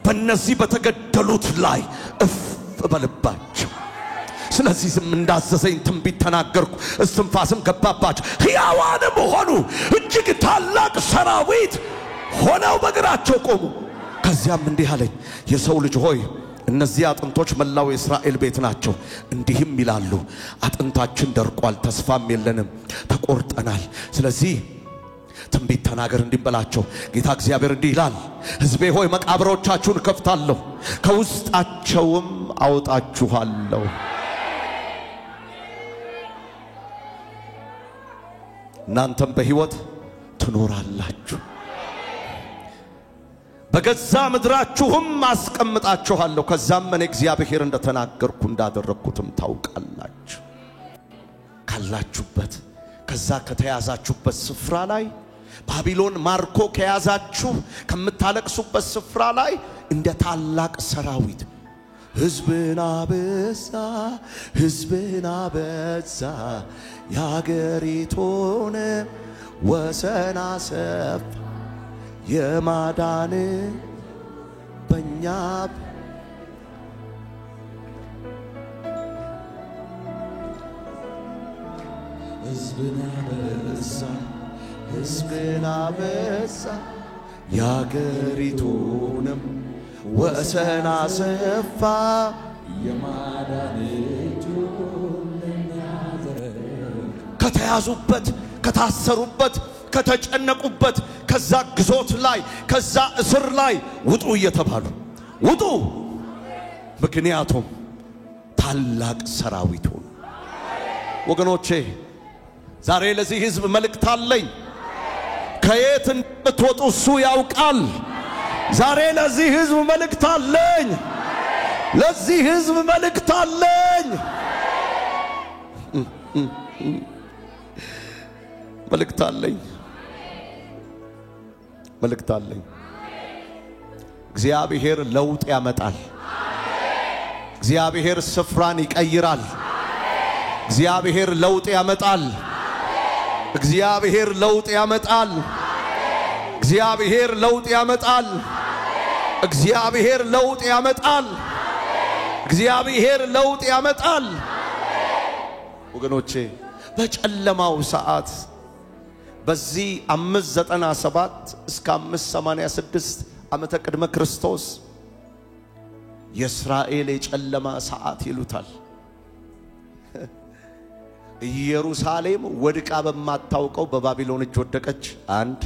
በእነዚህ በተገደሉት ላይ እፍ በልባቸው ስለዚህ ዝም እንዳዘዘኝ ትንቢት ተናገርኩ እስትንፋስም ገባባቸው ሕያዋንም ሆኑ እጅግ ታላቅ ሰራዊት ሆነው በእግራቸው ቆሙ ከዚያም እንዲህ አለኝ የሰው ልጅ ሆይ እነዚህ አጥንቶች መላው የእስራኤል ቤት ናቸው እንዲህም ይላሉ አጥንታችን ደርቋል ተስፋም የለንም ተቆርጠናል ስለዚህ ትንቢት ተናገር እንዲበላቸው ጌታ እግዚአብሔር እንዲህ ይላል ሕዝቤ ሆይ መቃብሮቻችሁን ከፍታለሁ ከውስጣቸውም አወጣችኋለሁ እናንተም በሕይወት ትኖራላችሁ በገዛ ምድራችሁም አስቀምጣችኋለሁ ከዛም እኔ እግዚአብሔር እንደተናገርኩ እንዳደረግኩትም ታውቃላችሁ ካላችሁበት ከዛ ከተያዛችሁበት ስፍራ ላይ ባቢሎን ማርኮ ከያዛችሁ ከምታለቅሱበት ስፍራ ላይ እንደ ታላቅ ሰራዊት ሕዝብን አበዛ ያገሪቱን ወሰን አሰፋ የማዳን በእኛ ሕዝብን አበዛ ያገሪቱንም ወሰን አሰፋ ከተያዙበት ከታሰሩበት ከተጨነቁበት ከዛ ግዞት ላይ ከዛ እስር ላይ ውጡ እየተባሉ ውጡ ምክንያቱም ታላቅ ሰራዊት ሆኑ ወገኖቼ ዛሬ ለዚህ ሕዝብ መልእክት አለኝ ከየት እንድትወጡ እሱ ያውቃል ዛሬ ለዚህ ሕዝብ መልእክት አለኝ ለዚህ ሕዝብ መልእክት አለኝ መልእክት አለኝ እግዚአብሔር ለውጥ ያመጣል እግዚአብሔር ስፍራን ይቀይራል እግዚአብሔር ለውጥ ያመጣል እግዚአብሔር ለውጥ ያመጣል እግዚአብሔር ለውጥ ያመጣል እግዚአብሔር ለውጥ ያመጣል እግዚአብሔር ለውጥ ያመጣል ወገኖቼ በጨለማው ሰዓት በዚህ 597 እስከ 586 ዓመተ ቅድመ ክርስቶስ የእስራኤል የጨለማ ሰዓት ይሉታል ኢየሩሳሌም ወድቃ በማታውቀው በባቢሎን እጅ ወደቀች አንድ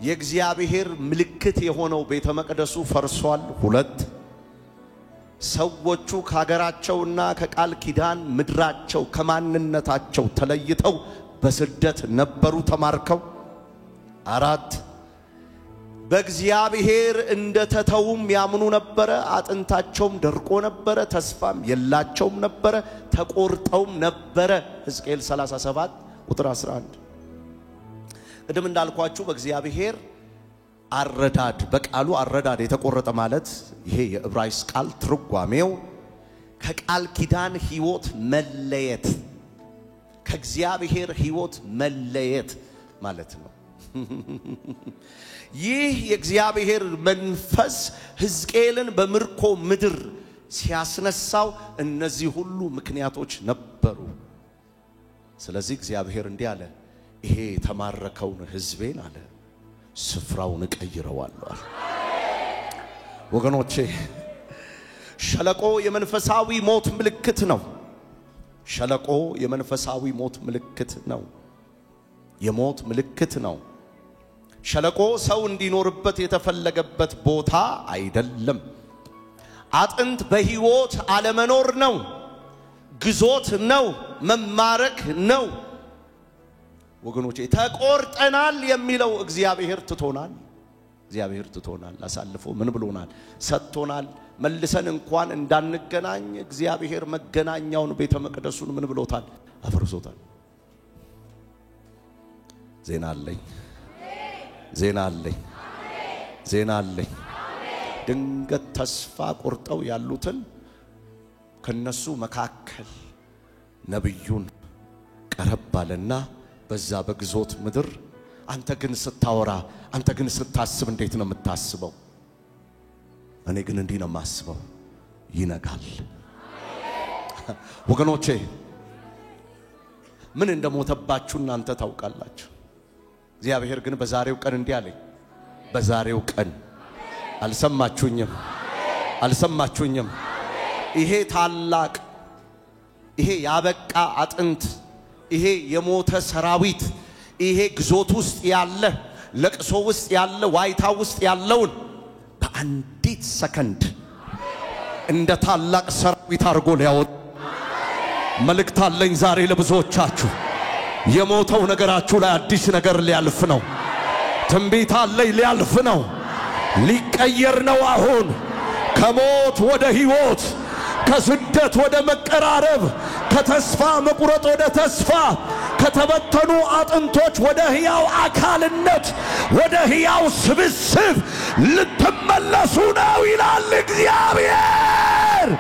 የእግዚአብሔር ምልክት የሆነው ቤተ መቅደሱ ፈርሷል ሁለት ሰዎቹ ከሀገራቸውና ከቃል ኪዳን ምድራቸው ከማንነታቸው ተለይተው በስደት ነበሩ ተማርከው አራት በእግዚአብሔር እንደተተውም ያምኑ ነበር አጥንታቸውም ደርቆ ነበር ተስፋም የላቸውም ነበር ተቆርጠውም ነበር ሕዝቅኤል 37 ቁጥር 11 ቅድም እንዳልኳችሁ በእግዚአብሔር አረዳድ በቃሉ አረዳድ የተቆረጠ ማለት ይሄ የዕብራይስጥ ቃል ትርጓሜው ከቃል ኪዳን ሕይወት መለየት ከእግዚአብሔር ሕይወት መለየት ማለት ነው ይህ የእግዚአብሔር መንፈስ ሕዝቅኤልን በምርኮ ምድር ሲያስነሳው እነዚህ ሁሉ ምክንያቶች ነበሩ ስለዚህ እግዚአብሔር እንዲህ አለ ይሄ ተማረከውን ሕዝቤን አለ ስፍራውን ቀይረዋለሁ ወገኖቼ ሸለቆ የመንፈሳዊ ሞት ምልክት ነው ሸለቆ የመንፈሳዊ ሞት ምልክት ነው የሞት ምልክት ነው ሸለቆ ሰው እንዲኖርበት የተፈለገበት ቦታ አይደለም አጥንት በሕይወት አለመኖር ነው ግዞት ነው መማረክ ነው ወገኖቼ ተቆርጠናል የሚለው እግዚአብሔር ትቶናል አሳልፎ ምን ብሎናል ሰጥቶናል መልሰን እንኳን እንዳንገናኝ እግዚአብሔር መገናኛውን ቤተ መቅደሱን ምን ብሎታል አፍርሶታል ዜና አለኝ ድንገት ተስፋ ቆርጠው ያሉትን ከነሱ መካከል ነብዩን ቀረባለና በዛ በግዞት ምድር አንተ ግን ስታወራ አንተ ግን ስታስብ እንዴት ነው የምታስበው? እኔ ግን እንዲህ ነው የማስበው፣ ይነጋል። ወገኖቼ ምን እንደሞተባችሁ እናንተ ታውቃላችሁ። እግዚአብሔር ግን በዛሬው ቀን እንዲህ አለኝ። በዛሬው ቀን አልሰማችሁኝም? ይሄ ታላቅ ይሄ ያበቃ አጥንት ይሄ የሞተ ሰራዊት ይሄ ግዞት ውስጥ ያለ ለቅሶ ውስጥ ያለ ዋይታ ውስጥ ያለውን በአንዲት ሰከንድ እንደ ታላቅ ሰራዊት አርጎ ሊያወጣ መልእክት አለኝ ዛሬ ለብዙዎቻችሁ። የሞተው ነገራችሁ ላይ አዲስ ነገር ሊያልፍ ነው። ትንቢት አለኝ ሊያልፍ ነው፣ ሊቀየር ነው። አሁን ከሞት ወደ ሕይወት፣ ከስደት ወደ መቀራረብ፣ ከተስፋ መቁረጥ ወደ ተስፋ፣ ከተበተኑ አጥንቶች ወደ ሕያው አካልነት፣ ወደ ሕያው ስብስብ ልትመለሱ ነው ይላል እግዚአብሔር።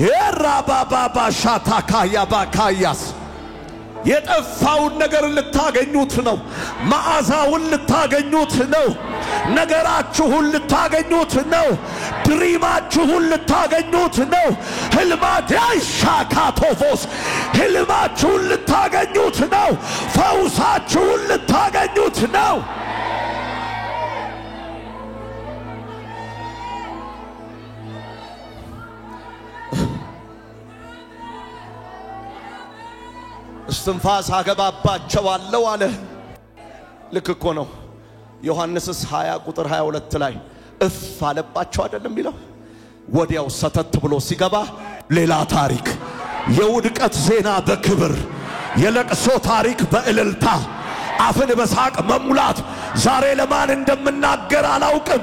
የራባባባ ሻታካያ ባካያስ የጠፋውን ነገር ልታገኙት ነው። መዓዛውን ልታገኙት ነው። ነገራችሁን ልታገኙት ነው። ድሪማችሁን ልታገኙት ነው። ህልማችሁን ህልማችሁን ልታገኙት ነው። ፈውሳችሁን ልታገኙት ነው። እስትንፋስ አገባባቸዋለሁ አለ። ልክ እኮ ነው። ዮሐንስስ 20 ቁጥር 22 ላይ እፍ አለባቸው አይደለም የሚለው? ወዲያው ሰተት ብሎ ሲገባ ሌላ ታሪክ፣ የውድቀት ዜና በክብር፣ የለቅሶ ታሪክ በእልልታ፣ አፍን በሳቅ መሙላት። ዛሬ ለማን እንደምናገር አላውቅም።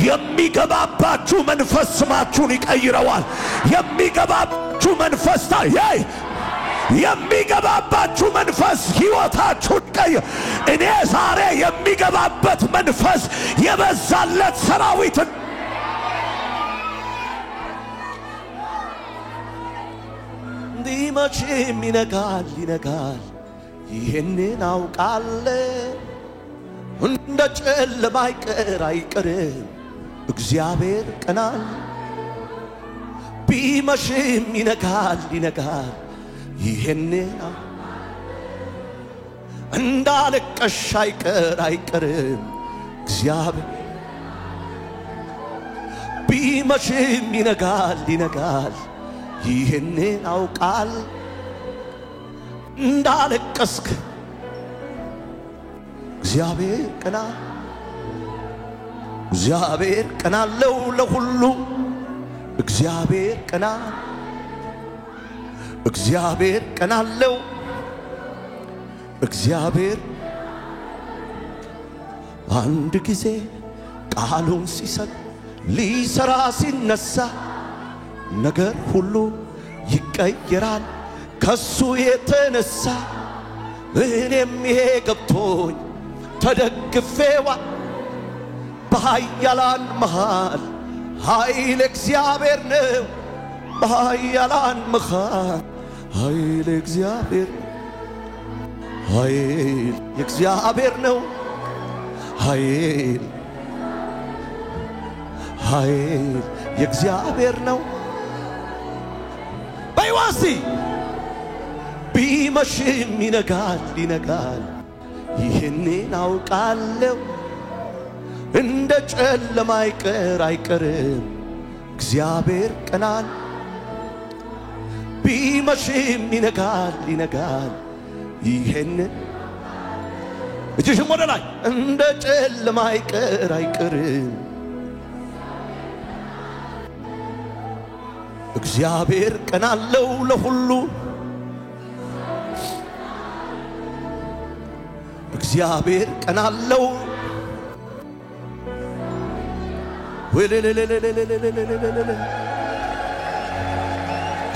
የሚገባባችሁ መንፈስ ስማችሁን ይቀይረዋል። የሚገባባችሁ መንፈስ የሚገባባችሁ መንፈስ ሕይወታችሁን ቀይር። እኔ ዛሬ የሚገባበት መንፈስ የበዛለት ሰራዊት እንዲመችም ይነጋል ይሄንን አውቃለሁ። እንደ ጨለማ አይቀርም እግዚአብሔር ቀናል። ቢመሽም ይነጋል ይሄንን እንዳለቀሽ አይቀርም እግዚአብሔር። ቢመሽም ይነጋል ይሄንን አውቃል። እንዳለቀስክ እግዚአብሔር ቀናለው ለሁሉ እግዚአብሔር ቀናለው። እግዚአብሔር አንድ ጊዜ ቃሉን ሲሰጥ ሊሰራ ሲነሳ ነገር ሁሉ ይቀየራል ከሱ የተነሳ። እኔም ይሄ ገብቶኝ ተደግፌዋ በኃያላን መሃል ኃይል እግዚአብሔር ነው። በኃያላን መሃል ኃይል እግዚአብሔር ነው። ኃይል የእግዚአብሔር ነው። በይዋሲ ቢመሽም ይነጋል ይሄንን አውቃለሁ። እንደ ጨለማ አይቀርም እግዚአብሔር ቀናል። ቢመሽም ይነጋል ይሄንን እጅሽም ወደ ላይ እንደ ጨለማ አይቀርም እግዚአብሔር ቀናለው ለሁሉ። እግዚአብሔር ቀናለው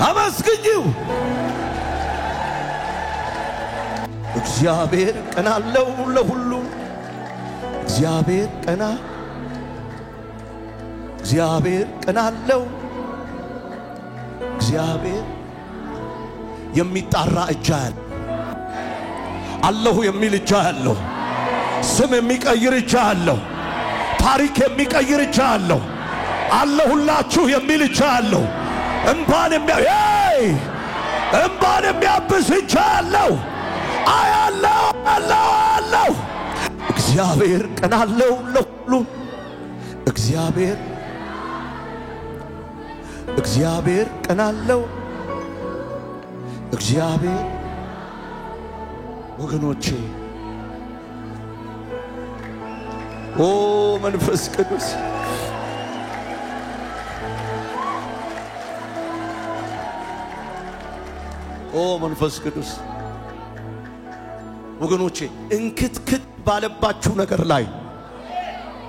አመስግኚው። እግዚአብሔር ቀናለው ለሁሉ እግዚአብሔር ቀናለው እግዚአብሔር የሚጣራ እጅ አለሁ የሚል እጅ አለው። ስም የሚቀይር እጅ አለው። ታሪክ የሚቀይር እጅ አለው። አለሁላችሁ የሚል እጅ አለው። እንባን የሚያብስ እጅ አለው። አለው እግዚአብሔር ቀን አለው ለሁሉ። እግዚአብሔር ቀን አለው። እግዚአብሔር ወገኖቼ ኦ መንፈስ ቅዱስ መንፈስ ቅዱስ ወገኖቼ እንክትክት ባለባችሁ ነገር ላይ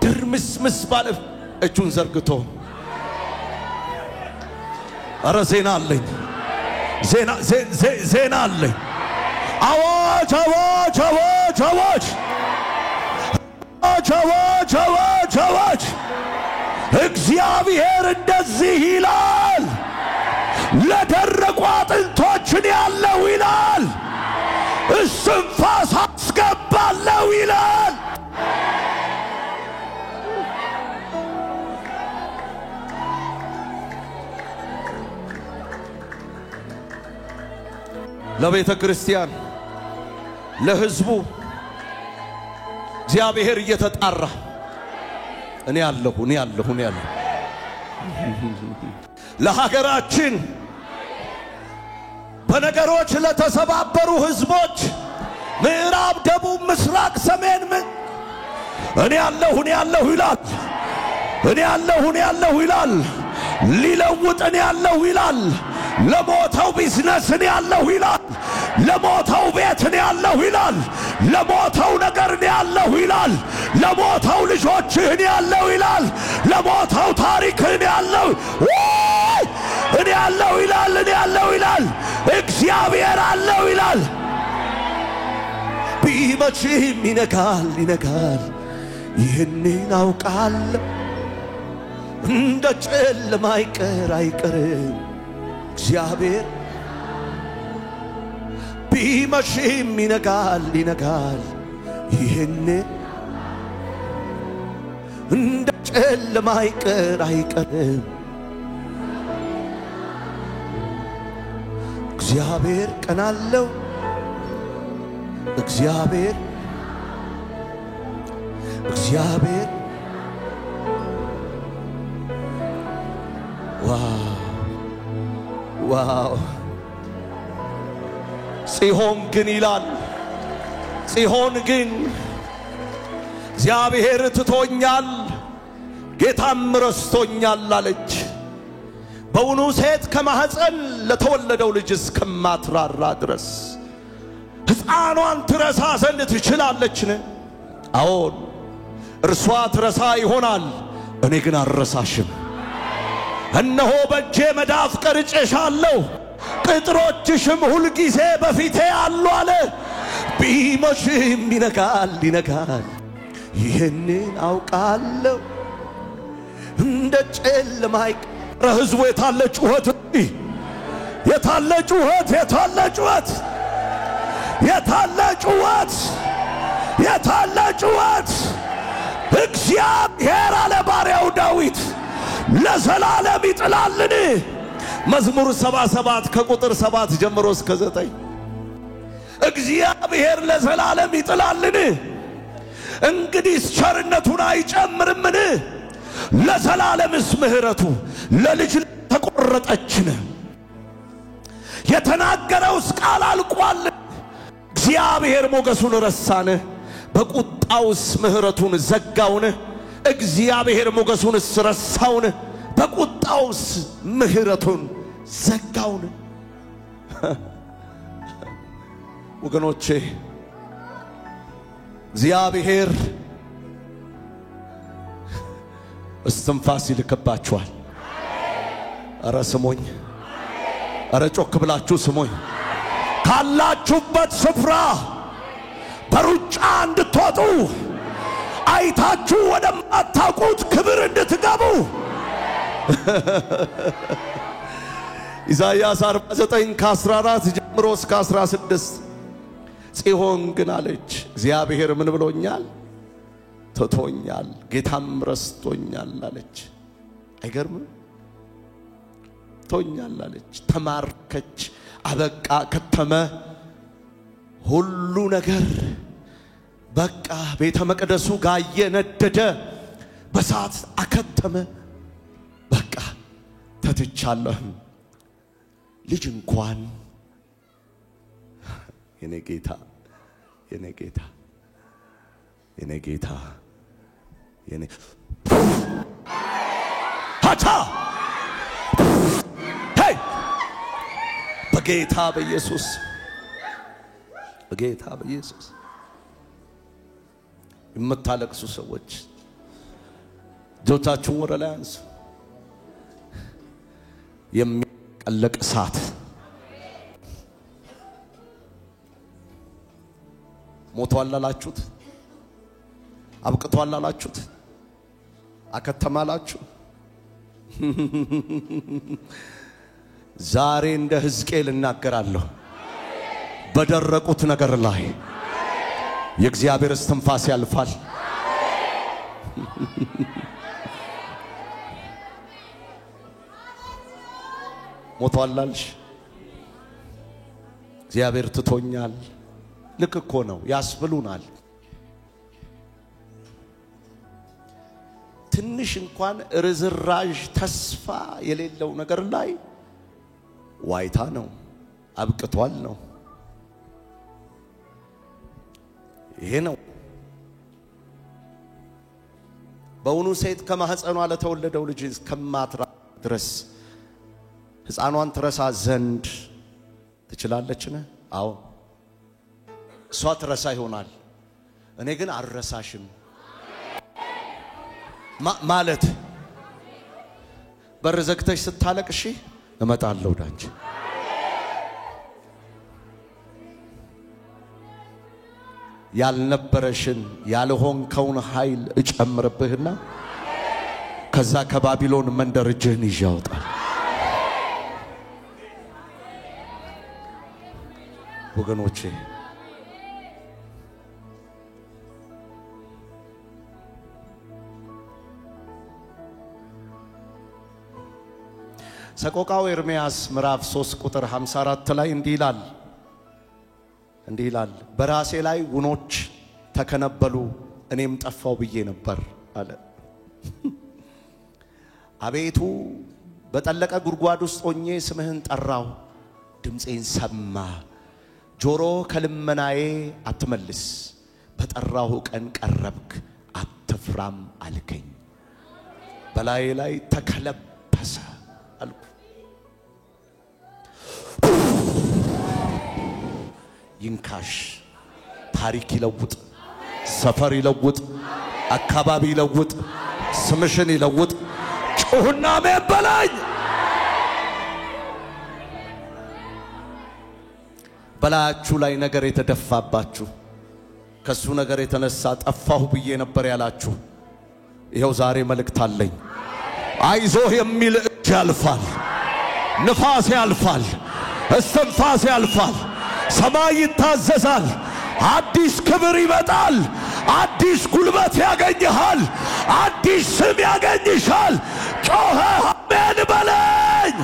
ድርምስምስ ባለ እጁን ዘርግቶ አረ ዜና አለኝ አዋጅ እግዚአብሔር እንደዚህ ይላል ለደረቁ አጥንቶችን ያለው ይላል እስትንፋስ አስገባለሁ ይላል ለቤተ ክርስቲያን ለሕዝቡ እግዚአብሔር እየተጣራ እኔ ያለሁ ለሀገራችን በነገሮች ለተሰባበሩ ሕዝቦች ምዕራብ ደቡብ ምስራቅ ሰሜን እኔ ያለሁ ይላል ሊለውጥ እኔ ያለሁ ይላል ለሞተው ቢዝነስ እኔ ያለሁ ይላል ለሞተው ቤት እኔ ያለሁ ይላል ለሞተው ነገር እኔ ያለሁ ይላል ለሞተው ልጆች እኔ ያለሁ ይላል ለሞተው ታሪክ እኔ ያለሁ ይላል እግዚአብሔር አለው ይላል ቢመችም ይነጋል ይህንን አውቃለሁ እንደ ጨለማ አይቀርም እግዚአብሔር ቢመሽም ይነጋል ይህንን እንደ ጨለማ አይቀርም እግዚአብሔር ቀን አለው እግዚአብሔር ዋው ጽዮን ግን ይላል እግዚአብሔር ትቶኛል ጌታም ረስቶኛል አለች በውኑ ሴት ከማህፀን ለተወለደው ልጅ እስከማትራራ ድረስ ሕፃኗን ትረሳ ዘንድ ትችላለችን? አዎን እርሷ ትረሳ ይሆናል እኔ ግን አልረሳሽም እነሆ በእጄ መዳፍ ቀርጬሻለሁ ቅጥሮችሽም ሁል ጊዜ በፊቴ አሉ አለ ቢመሽም ይነጋል ይህንን አውቃለሁ እንደ ጨለማ ሕዝቡ የታለ ጩኸት እግዚአብሔር አለ ባሪያው ዳዊት ለዘላለም ይጥላልን መዝሙር 77 ከቁጥር 7 ጀምሮ እስከ 9 እግዚአብሔር ለዘላለም ይጥላልን እንግዲህ ቸርነቱን አይጨምርምን ለዘላለምስ ምህረቱ ለልጅ ተቆረጠችን የተናገረውስ ቃል አልቋል እግዚአብሔር ሞገሱን ረሳነ በቁጣውስ ምህረቱን ዘጋውን እግዚአብሔር ሞገሱን ረሳውን በቁጣውስ ምህረቱን ዘጋውን ወገኖቼ እግዚአብሔር እስትንፋስ ይልክባችኋል አረ ስሙኝ አረ ጮክ ብላችሁ ስሙኝ ካላችሁበት ስፍራ በሩጫ እንድትወጡ አይታችሁ ወደማታውቁት ክብር እንድትገቡ ኢሳይያስ 49 ከ14 ጀምሮ እስከ 16 ጽዮን ግን አለች እግዚአብሔር ምን ብሎኛል? ትቶኛል፣ ጌታም ረስቶኛል አለች። አይገርምም? ትቶኛል አለች። ተማርከች፣ አበቃ፣ ከተመ ሁሉ ነገር በቃ። ቤተ መቅደሱ ጋየ፣ ነደደ፣ በሳት አከተመ። በቃ ተትቻለሁ። ልጅ እንኳን የኔ ጌታ የኔ ጌታ የኔ ጌታ የኔ ሃታ ሄይ በጌታ በኢየሱስ በጌታ በኢየሱስ የምታለቅሱ ሰዎች እጆቻችሁን ወደ ላይ አንሱ። የሚቀለቅ እሳት ሞቷል አላችሁት፣ አብቅቷል አላችሁት፣ አከተማላችሁ። ዛሬ እንደ ሕዝቅኤል እናገራለሁ በደረቁት ነገር ላይ የእግዚአብሔር እስትንፋስ ያልፋል። ሞቷል አልሽ፣ እግዚአብሔር ትቶኛል። ልክ እኮ ነው ያስብሉናል። ትንሽ እንኳን ርዝራዥ ተስፋ የሌለው ነገር ላይ ዋይታ ነው፣ አብቅቷል ነው። ይሄ ነው በእውኑ ሴት ከማህፀኗ ለተወለደው ልጅ እስከማትራ ድረስ ሕፃኗን ትረሳ ዘንድ ትችላለችን? አዎ እሷ ትረሳ ይሆናል፣ እኔ ግን አልረሳሽም ማለት በር ዘግተሽ ስታለቅሺ እመጣለሁ ዳንቺ። ያልነበረሽን ያልሆንከውን ኃይል እጨምርብህና ከዛ ከባቢሎን መንደር እጅህን ይዤ አወጣል። ወገኖቼ ሰቆቃው ኤርምያስ ምዕራፍ 3 ቁጥር 54 ላይ እንዲህ ይላል በራሴ ላይ ውኖች ተከነበሉ እኔም ጠፋው ብዬ ነበር አለ። አቤቱ በጠለቀ ጉድጓድ ውስጥ ሆኜ ስምህን ጠራው፣ ድምጼን ሰማ። ጆሮ ከልመናዬ አትመልስ፣ በጠራሁ ቀን ቀረብክ፣ አትፍራም አልከኝ። በላዬ ላይ ተከለበሰ አልኩ። ይንካሽ፣ ታሪክ ይለውጥ፣ ሰፈር ይለውጥ፣ አካባቢ ይለውጥ፣ ስምሽን ይለውጥ። ጩሁና አሜን በለኝ። በላያችሁ ላይ ነገር የተደፋባችሁ ከሱ ነገር የተነሳ ጠፋሁ ብዬ ነበር ያላችሁ ይሄው ዛሬ መልእክት አለኝ። አይዞህ የሚል እጅ ያልፋል፣ ንፋስ ያልፋል፣ እስትንፋስ ያልፋል፣ ሰማይ ይታዘዛል፣ አዲስ ክብር ይመጣል፣ አዲስ ጉልበት ያገኝሃል፣ አዲስ ስም ያገኝሻል። ጮኸ አሜን በለኝ።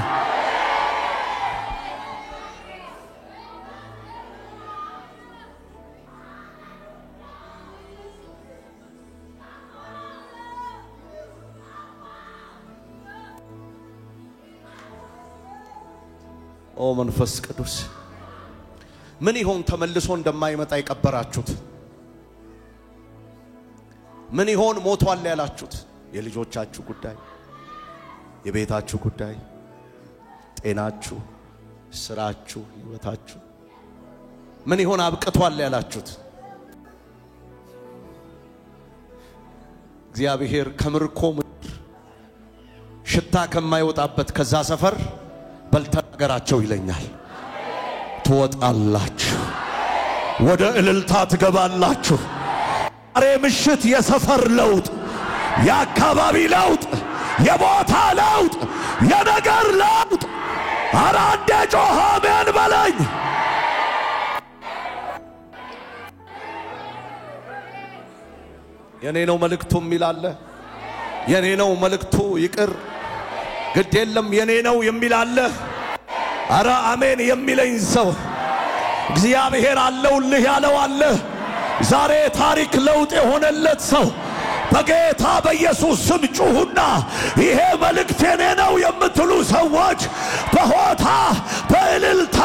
ኦ መንፈስ ቅዱስ ምን ይሆን ተመልሶ እንደማይመጣ የቀበራችሁት? ምን ይሆን ሞቷል ያላችሁት? የልጆቻችሁ ጉዳይ፣ የቤታችሁ ጉዳይ፣ ጤናችሁ፣ ስራችሁ፣ ህይወታችሁ ምን ይሆን አብቅቷል ያላችሁት? እግዚአብሔር ከምርኮ ምድር ሽታ ከማይወጣበት ከዛ ሰፈር በልተናገራቸው ይለኛል። ትወጣላችሁ፣ ወደ እልልታ ትገባላችሁ። ዛሬ ምሽት የሰፈር ለውጥ፣ የአካባቢ ለውጥ፣ የቦታ ለውጥ፣ የነገር ለውጥ ኧረ አንዴ ጮኸ አሜን በለኝ። የኔ ነው መልእክቱ የሚላለ የኔ ነው መልእክቱ ይቅር ግድ የለም የኔ ነው የሚላለ ኧረ አሜን የሚለኝ ሰው እግዚአብሔር አለውልህ ያለው አለ። ዛሬ ታሪክ ለውጥ የሆነለት ሰው በጌታ በኢየሱስ ስም ጩሁና ይሄ መልእክት የኔ ነው የምትሉ ሰዎች በሆታ በእልልታ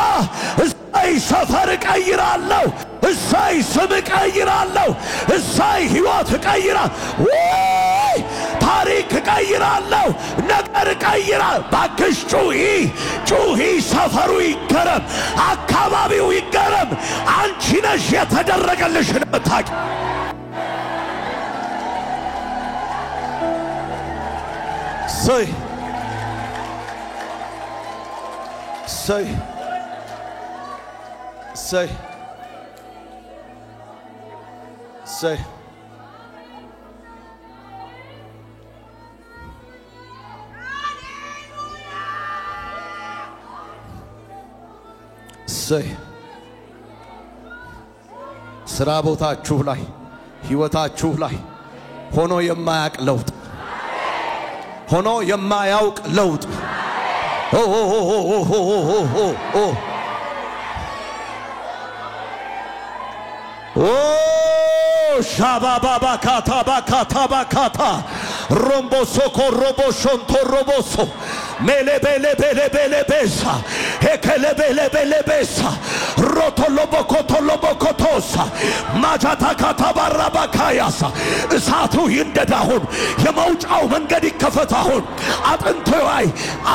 እሳይ ሰፈር ቀይራለሁ፣ እሳይ ስም ቀይራለሁ፣ እሳይ ሕይወት ቀይራለሁ፣ ወይ ታሪክ ቀይራለሁ፣ ነገር ቀይራ ባክሽ ጩሂ ጩሂ። ሰፈሩ ይገረም፣ አካባቢው ይገረም። አንቺ ነሽ የተደረገልሽን የምታውቂ። Say, say, say, say. Say. ስራ ቦታችሁ ላይ ሕይወታችሁ ላይ ሆኖ የማያውቅ ለውጥ ሆኖ የማያውቅ ለውጥ ሻባባባ ካታ ባካታ ሮምቦ ሶኮ ሮቦ ሾንቶ ሮቦሶ ሜሌቤሌቤሌቤሌቤሳ ሄከሌቤሌቤሌቤሳ ሮቶሎቦኮቶሎቦኮቶሳ ማጃታካታ ባራባካያሳ እሳቱ ይንደዳሁን የመውጫው መንገድ ይከፈታሁን አጥንቶ ላይ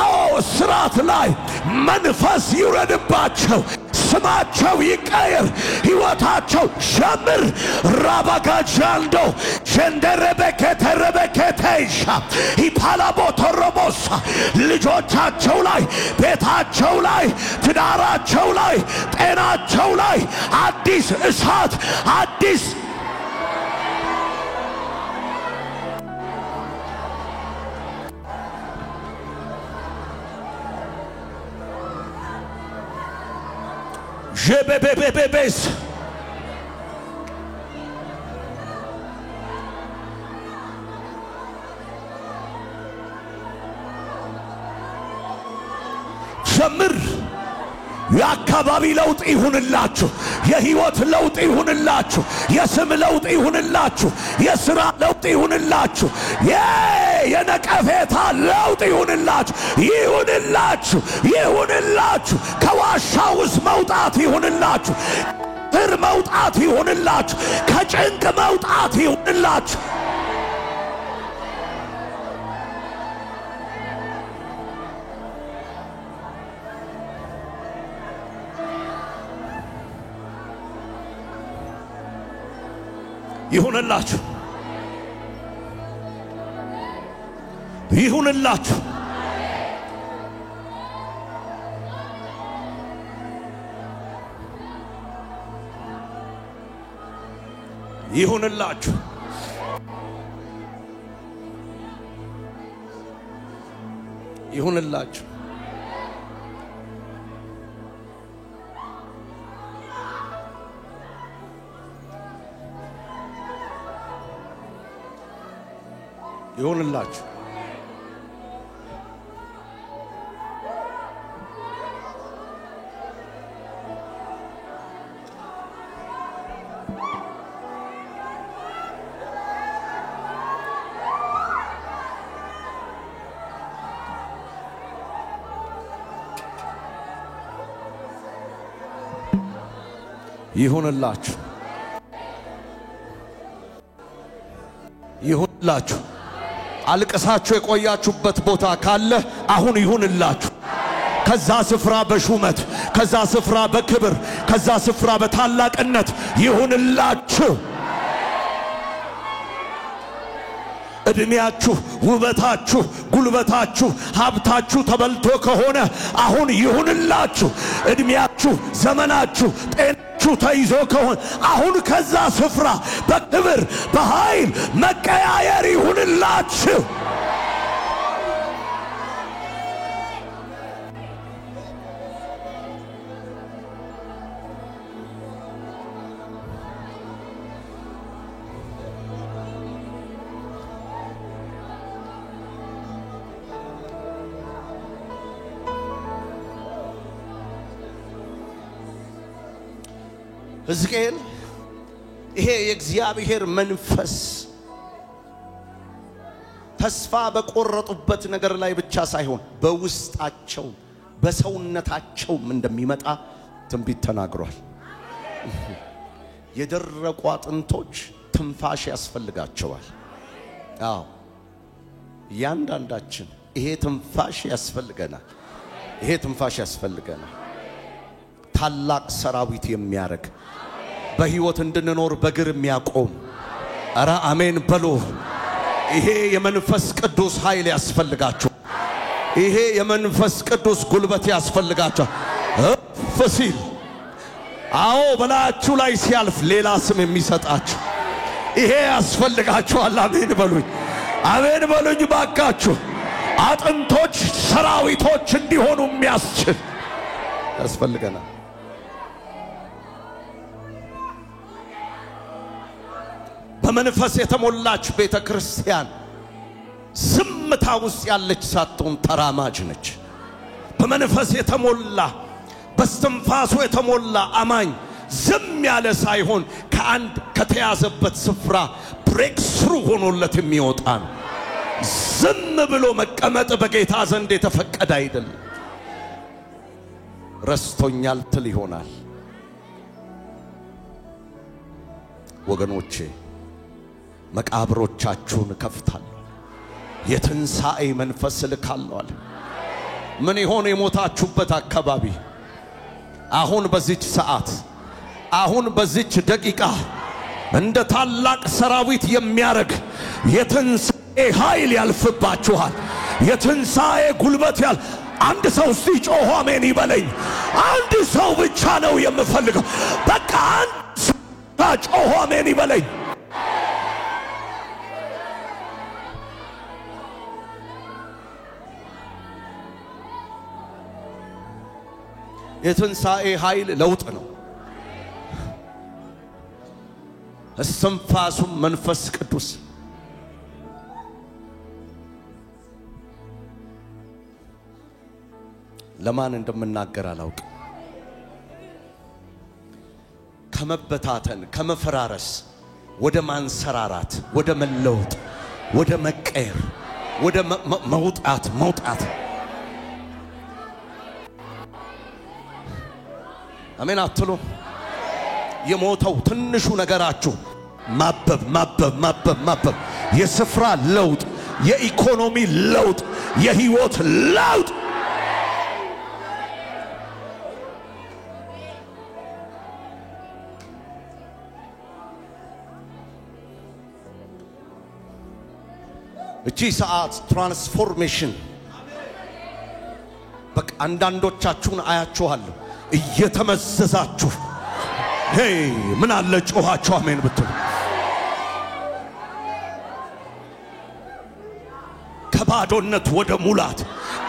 አዎ ስራት ላይ መንፈስ ይውረድባቸው ስማቸው ይቀየር ሕይወታቸው ሸምር ራባጋጃንዶ ሸንደረበከተረበከተይሻ ኢፓላቦቶሮቦሳ ልጆቻቸው ላይ ቤታቸው ላይ ትዳራቸው ላይ ጤናቸው ላይ አዲስ እሳት አዲስ ጀበበበበስ ጀምር የአካባቢ ለውጥ ይሁንላችሁ የሕይወት ለውጥ ይሁንላችሁ የስም ለውጥ ይሁንላችሁ የሥራ ለውጥ ይሁንላችሁ የነቀፌታ ለውጥ ይሁንላችሁ ይሁንላችሁ ከዋሻ ውስጥ መውጣት ይሁንላችሁ ትር መውጣት ይሁንላችሁ ከጭንቅ መውጣት ይሁንላችሁ ይሁንላችሁ ይሁንላችሁ ይሁንላችሁ ይሁንላችሁ ይሁንላችሁ ይሁንላችሁ ይሁንላችሁ አልቀሳችሁ የቆያችሁበት ቦታ ካለ አሁን ይሁንላችሁ ከዛ ስፍራ በሹመት ከዛ ስፍራ በክብር ከዛ ስፍራ በታላቅነት ይሁንላችሁ እድሜያችሁ ውበታችሁ ጉልበታችሁ ሀብታችሁ ተበልቶ ከሆነ አሁን ይሁንላችሁ እድሜያችሁ ዘመናችሁ ጤናችሁ ተይዞ ከሆነ አሁን ከዛ ስፍራ በክብር በኃይል መቀያየር ይሁንላችሁ ሕዝቅኤል ይሄ የእግዚአብሔር መንፈስ ተስፋ በቆረጡበት ነገር ላይ ብቻ ሳይሆን በውስጣቸው በሰውነታቸውም እንደሚመጣ ትንቢት ተናግሯል። የደረቁ አጥንቶች ትንፋሽ ያስፈልጋቸዋል። አዎ ያንዳንዳችን ይሄ ትንፋሽ ያስፈልገናል። ይሄ ትንፋሽ ያስፈልገናል። ታላቅ ሰራዊት የሚያረግ በህይወት እንድንኖር በግር የሚያቆም አረ አሜን በሉ። ይሄ የመንፈስ ቅዱስ ኃይል ያስፈልጋችሁ። ይሄ የመንፈስ ቅዱስ ጉልበት ያስፈልጋችሁ። ፈሲል አዎ በላችሁ ላይ ሲያልፍ ሌላ ስም የሚሰጣችሁ ይሄ ያስፈልጋችኋል። አሜን በሉኝ። አሜን በሉኝ ባካችሁ። አጥንቶች ሰራዊቶች እንዲሆኑ የሚያስችል ያስፈልገናል። በመንፈስ የተሞላች ቤተክርስቲያን ዝምታ ውስጥ ያለች ሳትሆን ተራማጅ ነች። በመንፈስ የተሞላ በስትንፋሱ የተሞላ አማኝ ዝም ያለ ሳይሆን ከአንድ ከተያዘበት ስፍራ ብሬክ ስሩ ሆኖለት የሚወጣ ነው። ዝም ብሎ መቀመጥ በጌታ ዘንድ የተፈቀደ አይደለም። ረስቶኛል ትል ይሆናል። ወገኖቼ መቃብሮቻችሁን ከፍታለሁ፣ የትንሣኤ መንፈስ ልካለሁ። ምን ይሆን የሞታችሁበት አካባቢ አሁን በዚች ሰዓት አሁን በዚች ደቂቃ እንደ ታላቅ ሰራዊት የሚያረግ የትንሣኤ ኃይል ያልፍባችኋል። የትንሣኤ ጉልበት ያል አንድ ሰው እስቲ ጮሆ አሜን ይበለኝ። አንድ ሰው ብቻ ነው የምፈልገው። በቃ አንድ ሰው ጮሆ አሜን ይበለኝ። የትንሣኤ ኃይል ለውጥ ነው። እስትንፋሱም መንፈስ ቅዱስ ለማን እንደምናገር አላውቅም። ከመበታተን ከመፈራረስ ወደ ማንሰራራት ወደ መለወጥ ወደ መቀየር ወደ መውጣት አሜን አትሉ? የሞተው ትንሹ ነገራችሁ ማበብ የስፍራ ለውጥ የኢኮኖሚ ለውጥ የህይወት ለውጥ እቺ ሰዓት ትራንስፎርሜሽን በቃ አንዳንዶቻችሁን አያችኋለሁ እየተመዘዛችሁ ሄይ ምን አለ ጮኻችሁ አሜን ብትሉ ከባዶነት ወደ ሙላት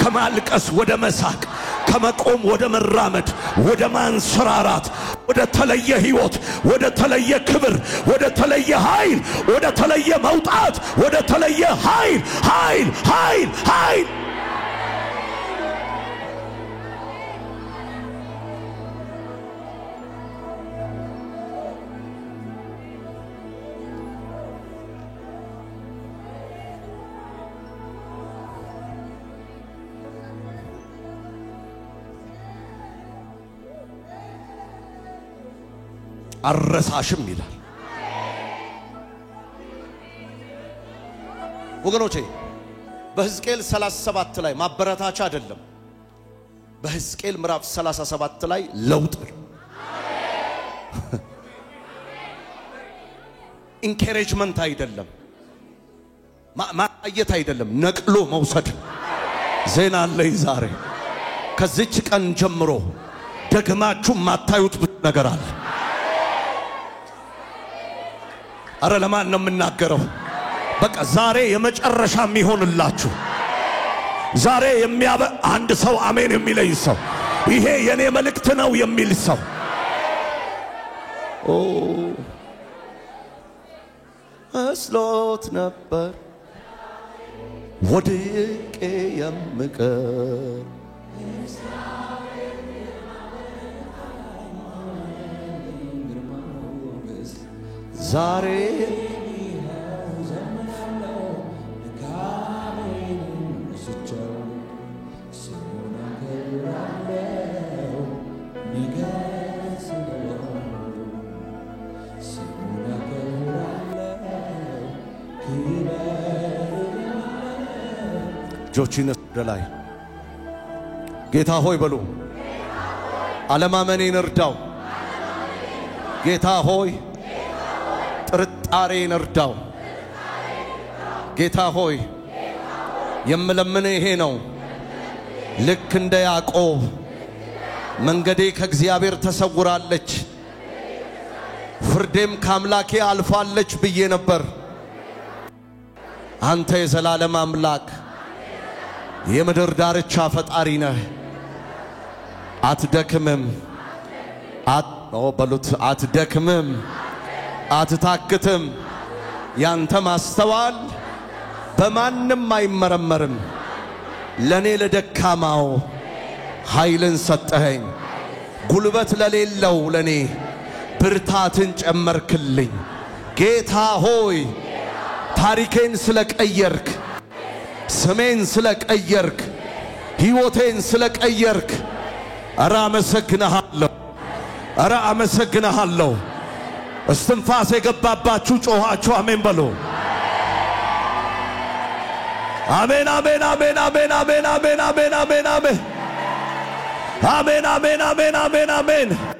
ከማልቀስ ወደ መሳቅ ከመቆም ወደ መራመድ ወደ ማንሰራራት ወደ ተለየ ህይወት ወደ ተለየ ክብር ወደ ተለየ ኃይል ወደ ተለየ መውጣት ወደ ተለየ ኃይል አረሳሽም ይላል። ወገኖቼ በሕዝቅኤል 37 ላይ ማበረታቻ አይደለም። በሕዝቅኤል ምዕራፍ 37 ላይ ለውጥ ነው። ኢንካሬጅመንት አይደለም፣ ማየት አይደለም፣ ነቅሎ መውሰድ። ዜና አለኝ ዛሬ ከዚች ቀን ጀምሮ ደግማችሁ ማታዩት ነገር አለ። አረ ለማን ነው የምናገረው? በቃ ዛሬ የመጨረሻ የሚሆንላችሁ ዛሬ አንድ ሰው አሜን የሚለኝ ሰው ይሄ የኔ መልእክት ነው የሚል ሰው መስሎት ነበር ወድቄ የምቀር ዛሬ እጆችን ወደ ላይ ጌታ ሆይ በሉ አለማመኔን እርዳው ጌታ ሆይ ጥርጣሬን እርዳው ጌታ ሆይ የምለምነው ይሄ ነው ልክ እንደ ያዕቆብ መንገዴ ከእግዚአብሔር ተሰውራለች ፍርዴም ከአምላኬ አልፋለች ብዬ ነበር አንተ የዘላለም አምላክ የምድር ዳርቻ ፈጣሪ ነህ አትደክምም አትደክምም አትታክትም ያንተ ማስተዋል በማንም አይመረመርም ለኔ ለደካማው ኃይልን ሰጠኸኝ ጉልበት ለሌለው ለኔ ብርታትን ጨመርክልኝ ጌታ ሆይ ታሪኬን ስለቀየርክ ስሜን ስለቀየርክ ሕይወቴን ስለቀየርክ አራ አመሰግንሃለሁ እስትንፋስ የገባባችሁ ጮኻችሁ አሜን በሉ አሜን አሜን አሜን አሜን አሜን አሜን አሜን አሜን አሜን አሜን አሜን አሜን አሜን